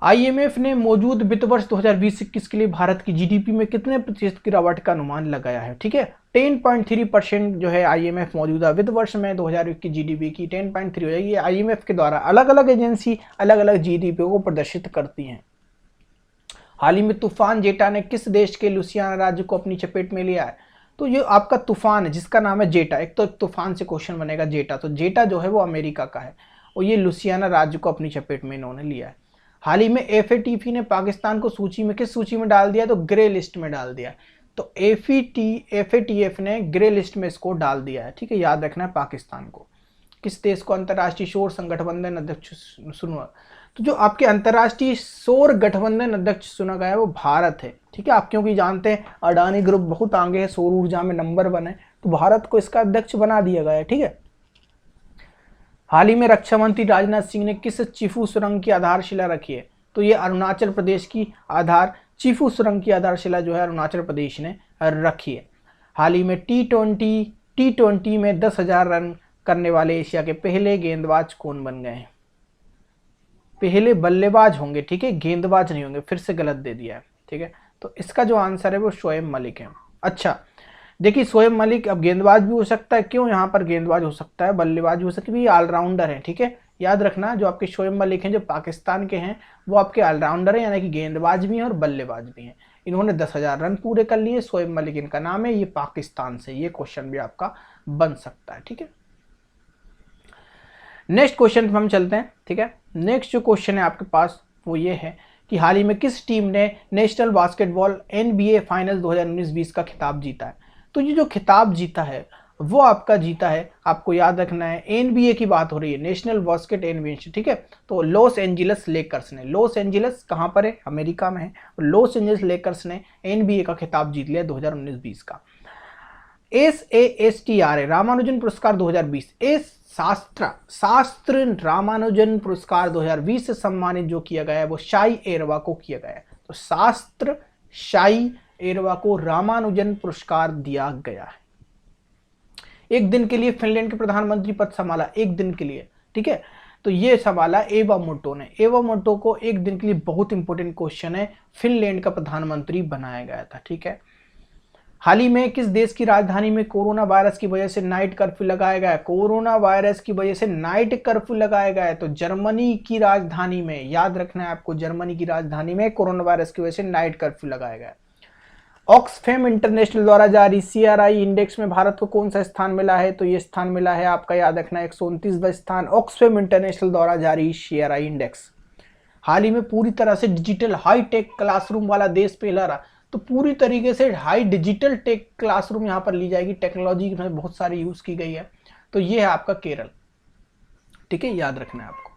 आईएमएफ ने मौजूद वित्त वर्ष 2020-21 के लिए भारत की जीडीपी में कितने प्रतिशत गिरावट का अनुमान लगाया है? ठीक है, 10.3% जो है आईएमएफ मौजूदा वित्त वर्ष में 2021 की जीडीपी की 10.3 हो जाएगी। आईएमएफ के द्वारा अलग अलग एजेंसी अलग अलग जीडीपी को प्रदर्शित करती हैं। हाल ही में तूफान जेटा ने किस देश के लुसियाना राज्य को अपनी चपेट में लिया है? तो ये आपका तूफान है जिसका नाम है जेटा, एक तो एक तूफान से क्वेश्चन बनेगा जेटा, तो जेटा जो है वो अमेरिका का है और ये लुसियाना राज्य को अपनी चपेट में इन्होंने लिया है। हाल ही में एफएटीएफ ने पाकिस्तान को सूची में किस सूची में डाल दिया? तो ग्रे लिस्ट में डाल दिया। तो एफएटीएफ ने ग्रे लिस्ट में इसको डाल दिया है। ठीक है, याद रखना है पाकिस्तान को। किस देश को अंतर्राष्ट्रीय सौर संगठबंधन अध्यक्ष चुना? तो जो आपके अंतर्राष्ट्रीय सौर गठबंधन अध्यक्ष चुना गया है वो भारत है। ठीक है, आप क्योंकि जानते हैं अडानी ग्रुप बहुत आगे है, सौर ऊर्जा में नंबर 1 है, तो भारत को इसका अध्यक्ष बना दिया गया है। ठीक है, हाल ही में रक्षा मंत्री राजनाथ सिंह ने किस चीफू सुरंग की आधारशिला रखी है? तो ये अरुणाचल प्रदेश की चीफू सुरंग की आधारशिला जो है अरुणाचल प्रदेश ने रखी है। हाल ही में टी20 में 10,000 रन करने वाले एशिया के पहले गेंदबाज कौन बन गए हैं? पहले बल्लेबाज होंगे, ठीक है, गेंदबाज नहीं होंगे, फिर से गलत दे दिया है। ठीक है, तो इसका जो आंसर है वो शोएब मलिक है। अच्छा देखिए, शोएब मलिक अब गेंदबाज भी हो सकता है, क्यों यहाँ पर गेंदबाज हो सकता है, बल्लेबाज भी हो सकता है, ये ऑलराउंडर है। ठीक है, याद रखना जो आपके शोएब मलिक हैं जो पाकिस्तान के हैं वो आपके ऑलराउंडर हैं, यानी कि गेंदबाज भी हैं और बल्लेबाज भी हैं। इन्होंने 10,000 रन पूरे कर लिए। शोएब मलिक इनका नाम है, ये पाकिस्तान से, ये क्वेश्चन भी आपका बन सकता है। ठीक है, नेक्स्ट क्वेश्चन पर हम चलते हैं। ठीक है, नेक्स्ट जो क्वेश्चन है आपके पास वो ये है कि हाल ही में किस टीम ने नेशनल बास्केटबॉल NBA फाइनल 2019-20 का खिताब जीता है? तो ये जो खिताब जीता है वो आपका जीता है, आपको याद रखना है NBA की बात हो रही है, नेशनल बास्केट NBA। ठीक है, तो लॉस एंजिल्स लेकर्स ने, लॉस एंजिल्स कहाँ पर है? अमेरिका में है। लॉस एंजिल्स लेकर्स ने NBA का खिताब जीत लिया 2019-20 का। SASTRA रामानुजन पुरस्कार 2020 शास्त्र रामानुजन पुरस्कार 2020 से सम्मानित जो किया गया है वो शाई एरवा को किया गया है। तो शास्त्र शाई एरवा को रामानुजन पुरस्कार दिया गया है। एक दिन के लिए फिनलैंड के प्रधानमंत्री पद संभाला, एक दिन के लिए। ठीक है, तो ये संभाला एवा मोटो ने। एवा मोटो को एक दिन के लिए, बहुत इंपॉर्टेंट क्वेश्चन है, फिनलैंड का प्रधानमंत्री बनाया गया था। ठीक है, हाल ही में किस देश की राजधानी में कोरोना वायरस की वजह से नाइट कर्फ्यू लगाया गया है? कोरोना वायरस की वजह से नाइट कर्फ्यू लगाया गया है, तो जर्मनी की राजधानी में, याद रखना है आपको, जर्मनी की राजधानी में कोरोना वायरस की वजह से नाइट कर्फ्यू लगाया गया है। ऑक्सफैम इंटरनेशनल द्वारा जारी CRI इंडेक्स में भारत को कौन सा स्थान मिला है? तो ये स्थान मिला है आपका, याद रखना, 129वां स्थान, ऑक्सफैम इंटरनेशनल द्वारा जारी CRI इंडेक्स। हाल ही में पूरी तरह से डिजिटल हाईटेक क्लासरूम वाला देश पहला रहा, तो पूरी तरीके से हाई डिजिटल टेक क्लासरूम यहाँ पर ली जाएगी, टेक्नोलॉजी में बहुत सारी यूज की गई है। तो ये है आपका केरल। ठीक है, याद रखना है आपको।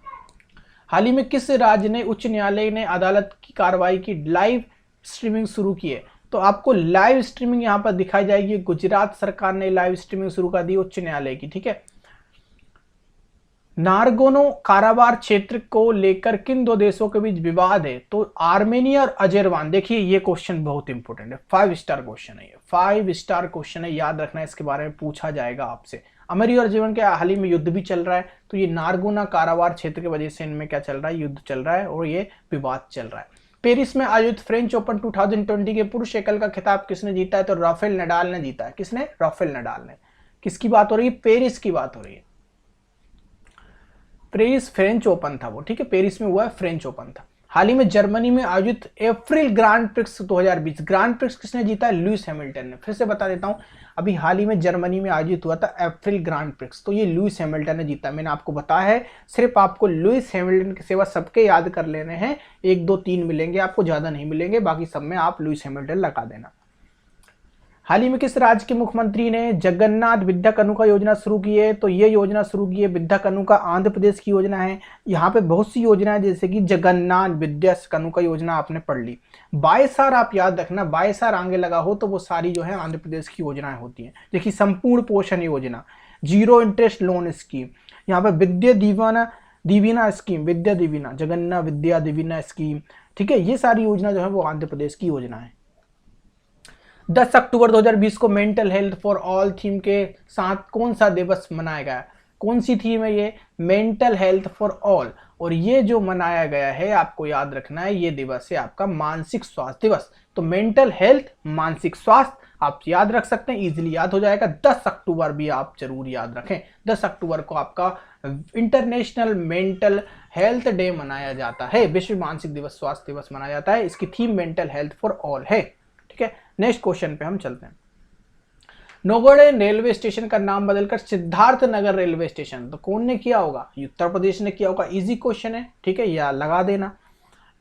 हाल ही में किस राज्य ने उच्च न्यायालय ने अदालत की कार्रवाई की लाइव स्ट्रीमिंग शुरू की है? तो आपको लाइव स्ट्रीमिंग यहाँ पर दिखाई जाएगी। गुजरात सरकार ने लाइव स्ट्रीमिंग शुरू कर दी उच्च न्यायालय की। ठीक है, नारगोनो काराबार क्षेत्र को लेकर किन दो देशों के बीच विवाद है? तो आर्मेनिया और अजेरबाइजान। देखिए ये क्वेश्चन बहुत इंपॉर्टेंट है, 5 स्टार क्वेश्चन है, ये 5 स्टार क्वेश्चन है, याद रखना है, इसके बारे में पूछा जाएगा आपसे। आर्मेनिया और अजेरबाइजान के हाल ही में युद्ध भी चल रहा है, तो ये नारगोना काराबार क्षेत्र की वजह से इनमें क्या चल रहा है? युद्ध चल रहा है और ये विवाद चल रहा है। पेरिस में आयोजित फ्रेंच ओपन 2020 के पुरुष एकल का खिताब किसने जीता है? तो राफेल नडाल ने जीता है। किसने? राफेल नडाल ने। किसकी बात हो रही है? पेरिस की बात हो रही है। पेरिस फ्रेंच ओपन था वो। ठीक है, पेरिस में हुआ है, फ्रेंच ओपन था। हाल ही में जर्मनी में आयोजित अप्रैल ग्रांड प्रिक्स 2020, ग्रांड प्रिक्स किसने जीता है? लुइस हैमिल्टन ने। फिर से बता देता हूं, अभी हाल ही में जर्मनी में आयोजित हुआ था अप्रैल ग्रांड प्रिक्स, तो ये लुइस हैमिल्टन ने जीता। मैंने आपको बताया है, सिर्फ आपको लुइस हैमिल्टन के सिवा सबके याद कर लेने हैं, 1 2 3 मिलेंगे आपको, ज्यादा नहीं मिलेंगे, बाकी सब में आप लुइस हैमिल्टन लगा देना। हाल ही में किस राज्य के मुख्यमंत्री ने जगन्नाथ विद्या कानूका योजना शुरू की है? तो ये योजना शुरू की है विद्या कानूका, आंध्र प्रदेश की योजना है। यहाँ पे बहुत सी योजनाएं जैसे कि जगन्नाथ विद्या कानूका योजना आपने पढ़ ली। बायसार आप याद रखना, बायसार आगे लगा हो तो वो सारी जो है आंध्र प्रदेश की योजनाएं होती हैं। देखिए संपूर्ण पोषण योजना, जीरो इंटरेस्ट लोन स्कीम, यहाँ पर विद्या दीविना स्कीम, विद्या दीविना, जगन्नाथ विद्या दीविना स्कीम। ठीक है, ये सारी योजना जो है वो आंध्र प्रदेश की योजना है। 10 अक्टूबर 2020 को mental health for all theme के साथ कौन सा दिवस मनाया गया? कौन सी थीम है ये? Mental health for all. और ये जो मनाया गया है, आपको याद रखना है, ये दिवस है आपका मानसिक स्वास्थ्य दिवस। तो मेंटल हेल्थ, मानसिक स्वास्थ्य आप याद रख सकते हैं, इजीली याद हो जाएगा। 10 अक्टूबर भी आप जरूर याद रखें। 10 अक्टूबर को आपका इंटरनेशनल मेंटल हेल्थ डे मनाया जाता है, विश्व मानसिक दिवस, स्वास्थ्य दिवस मनाया जाता है। इसकी theme mental health for all है। ठीक है, नेक्स्ट क्वेश्चन पे हम चलते हैं। नौगढ़ रेलवे स्टेशन का नाम बदलकर सिद्धार्थ नगर रेलवे स्टेशन, तो कौन ने किया होगा? उत्तर प्रदेश ने किया होगा। इजी क्वेश्चन है, ठीक है, या लगा देना।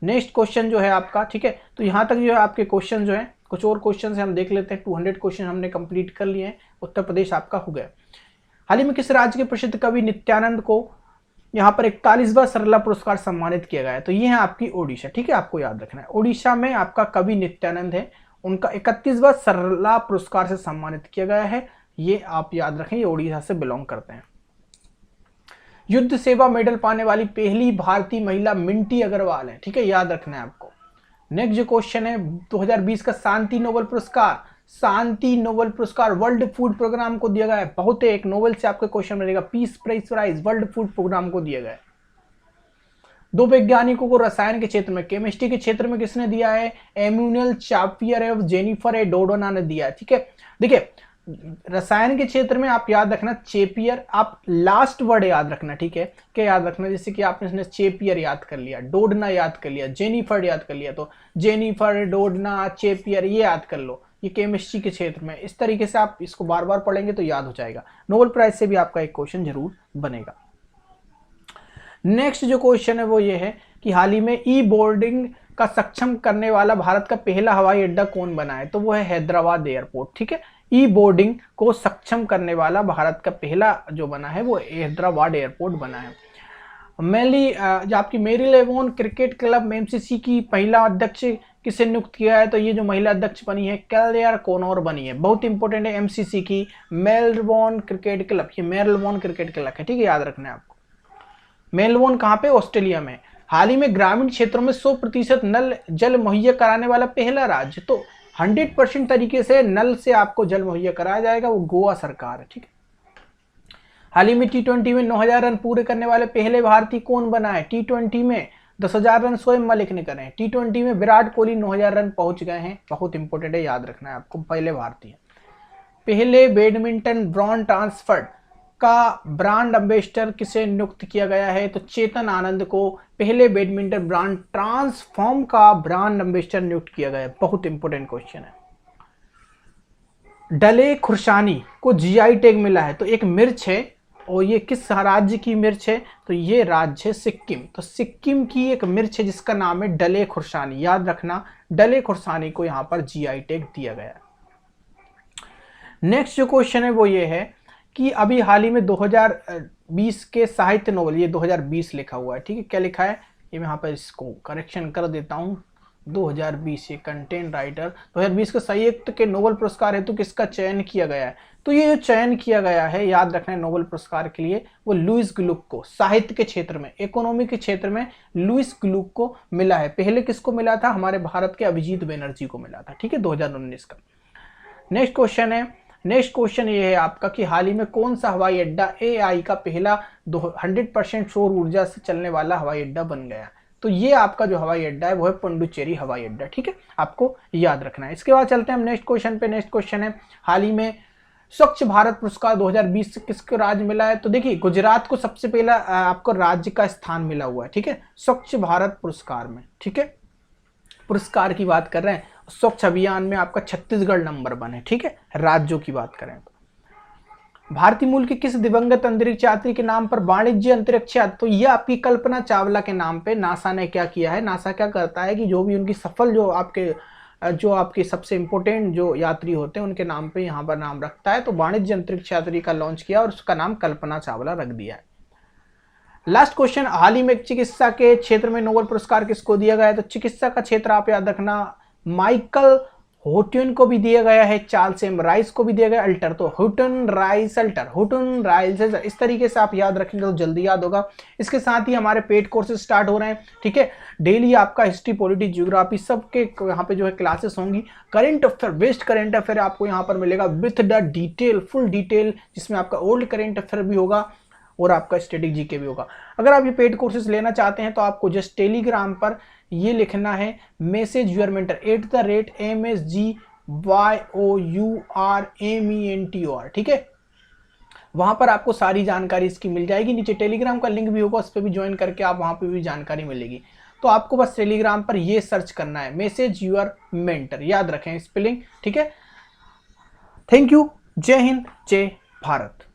नेक्स्ट क्वेश्चन जो है आपका, ठीक है, तो यहां तक जो है आपके क्वेश्चन जो है, कुछ और क्वेश्चन हम देख लेते हैं। 200 क्वेश्चन हमने कंप्लीट कर लिए हैं। उत्तर प्रदेश आपका हो गया। हाल ही में किस राज्य के प्रसिद्ध कवि नित्यानंद को यहाँ पर 41वां सरला पुरस्कार सम्मानित किया गया है? तो ये है आपकी ओडिशा। ठीक है, आपको याद रखना है, ओडिशा में आपका कवि नित्यानंद है, उनका 31वां सरला पुरस्कार से सम्मानित किया गया है। ये आप याद रखें, ये ओडिशा से बिलोंग करते हैं। युद्ध सेवा मेडल पाने वाली पहली भारतीय महिला मिंटी अग्रवाल है। ठीक है, याद रखना है आपको। नेक्स्ट जो क्वेश्चन है, 2020 का शांति नोबेल पुरस्कार, शांति नोबेल पुरस्कार वर्ल्ड फूड प्रोग्राम को दिया गया है। बहुत एक नोबेल से आपका क्वेश्चन मिलेगा। Peace prize world food programme को दिया गया है। 2 वैज्ञानिकों को रसायन के क्षेत्र में, केमिस्ट्री के क्षेत्र में किसने दिया है? एम्यूनल चापियर और जेनिफर ए डोडोना ने दिया है। ठीक है, देखिए रसायन के क्षेत्र में आप याद रखना चेपियर, आप लास्ट वर्ड याद रखना। ठीक है, क्या याद रखना? जैसे कि आपने चेपियर याद कर लिया, डोडना याद कर लिया, जेनिफर याद कर लिया, तो जेनिफर, डोडना, चेपियर ये याद कर लो। ये केमिस्ट्री के क्षेत्र में, इस तरीके से आप इसको बार बार पढ़ेंगे तो याद हो जाएगा। नोबेल प्राइज से भी आपका एक क्वेश्चन जरूर बनेगा। नेक्स्ट जो क्वेश्चन है वो ये है कि हाल ही में ई बोर्डिंग का सक्षम करने वाला भारत का पहला हवाई अड्डा कौन बना है? तो वो है हैदराबाद एयरपोर्ट। ठीक है, ई बोर्डिंग को सक्षम करने वाला भारत का पहला जो बना है वो हैदराबाद एयरपोर्ट बना है। जो आपकी मेरीलेबोन क्रिकेट क्लब एमसीसी की महिला अध्यक्ष किसे नियुक्त किया है? तो ये जो महिला अध्यक्ष बनी है क्लेयर कोनोर बनी है। बहुत इंपॉर्टेंट है एमसीसी की, मेलबोर्न क्रिकेट क्लब, ये मेलबोर्न क्रिकेट क्लब है। ठीक है, याद रखना है आपको। मेलबोर्न कहाँ पे? ऑस्ट्रेलिया में। हाल ही में ग्रामीण क्षेत्रों में 100% नल जल मुहैया कराने वाला पहला राज्य, तो 100% तरीके से नल से आपको जल मुहैया कराया जाएगा, वो गोवा सरकार है। ठीक है, हाल ही में T20 में 9000 रन पूरे करने वाले पहले भारतीय कौन बना है? T20 में 10,000 रन स्वयं मलिक ने करे हैं। T20 में विराट कोहली 9000 रन पहुंच गए हैं। बहुत इंपॉर्टेंट है, याद रखना है आपको, पहले भारतीय। पहले बैडमिंटन ब्रांड ट्रांसफर का ब्रांड एम्बेसडर किसे नियुक्त किया गया है? तो चेतन आनंद को पहले बैडमिंटन ब्रांड ट्रांसफॉर्म का ब्रांड एम्बेसडर नियुक्त किया गया है। बहुत इंपॉर्टेंट क्वेश्चन है। डले खुर्सानी को जीआई टैग मिला है, तो एक मिर्च है, और ये किस राज्य की मिर्च है? तो ये राज्य है सिक्किम। तो सिक्किम की एक मिर्च है जिसका नाम है डले खुर्सानी। याद रखना, डले खुर्सानी को यहां पर जीआई टैग दिया गया है। नेक्स्ट जो क्वेश्चन है वो ये है कि अभी हाल ही में 2020 के साहित्य नोबेल, ये 2020 लिखा हुआ है। ठीक है, क्या लिखा है? ये मैं यहाँ पर इसको करेक्शन कर देता हूँ। 2020 ये कंटेंट राइटर 2020 के साहित्य के नोबेल पुरस्कार हेतु किसका चयन किया गया है? तो ये जो चयन किया गया है, याद रखना है, नोबेल पुरस्कार के लिए वो लुईस ग्लुक को, साहित्य के क्षेत्र में, इकोनॉमी के क्षेत्र में लुईस ग्लुक को मिला है। पहले किसको मिला था? हमारे भारत के अभिजीत बनर्जी को मिला था। ठीक है, 2019 का। नेक्स्ट क्वेश्चन ये है आपका कि हाल ही में कौन सा हवाई अड्डा एआई का पहला 100% सौर ऊर्जा से चलने वाला हवाई अड्डा बन गया? तो ये आपका जो हवाई अड्डा है वो है पुडुचेरी हवाई अड्डा। ठीक है, आपको याद रखना है। इसके बाद चलते हैं हम नेक्स्ट क्वेश्चन पे। नेक्स्ट क्वेश्चन है, हाल ही में स्वच्छ भारत पुरस्कार 2020 से किसको राज्य मिला है? तो देखिए गुजरात को सबसे पहला आपको राज्य का स्थान मिला हुआ है। ठीक है, स्वच्छ भारत पुरस्कार में। ठीक है, पुरस्कार की बात कर रहे हैं, स्वच्छ अभियान में आपका छत्तीसगढ़ नंबर 1 है। ठीक है, राज्यों की बात करें तो भारतीय मूल के किस दिवंगत अंतरिक्ष यात्री के नाम पर वाणिज्य अंतरिक्ष यात्री? तो ये आपकी कल्पना चावला के नाम पे नासा ने क्या किया है? नासा क्या करता है कि जो भी उनकी सफल जो आपके सबसे इंपॉर्टेंट जो यात्री होते हैं उनके नाम पे यहाँ पर नाम रखता है। तो वाणिज्य अंतरिक्ष यात्री का लॉन्च किया और उसका नाम कल्पना चावला रख दिया है। लास्ट क्वेश्चन, हाल ही में चिकित्सा के क्षेत्र में नोबेल पुरस्कार किसको दिया गया है? तो चिकित्सा का क्षेत्र आप याद रखना, माइकल होटन को भी दिया गया है, चार्ल्स एम राइस को भी दिया गया अल्टर। तो हुटन राइस अल्टर, इस तरीके से आप याद रखेंगे तो जल्दी याद होगा। इसके साथ ही हमारे पेड कोर्सेज स्टार्ट हो रहे हैं। ठीक है, डेली आपका हिस्ट्री, पॉलिटी, ज्योग्राफी सबके यहाँ पे जो है क्लासेस होंगी। Current affair, best current affair आपको यहाँ पर मिलेगा with the detail, full detail, जिसमें आपका ओल्ड करंट अफेयर भी होगा और आपका स्टैटिक जीके भी होगा। अगर आप ये पेड कोर्सेज लेना चाहते हैं तो आपको जस्ट टेलीग्राम पर ये लिखना है मैसेज यूर मेंटर @MSGYOURMENTOR, ठीक है। वहां पर आपको सारी जानकारी इसकी मिल जाएगी, नीचे टेलीग्राम का लिंक भी होगा, उस पर भी ज्वाइन करके आप वहां पे भी जानकारी मिलेगी। तो आपको बस टेलीग्राम पर ये सर्च करना है मैसेज यूर मेंटर, याद रखें स्पेलिंग, ठीक है। थैंक यू, जय हिंद, जय भारत।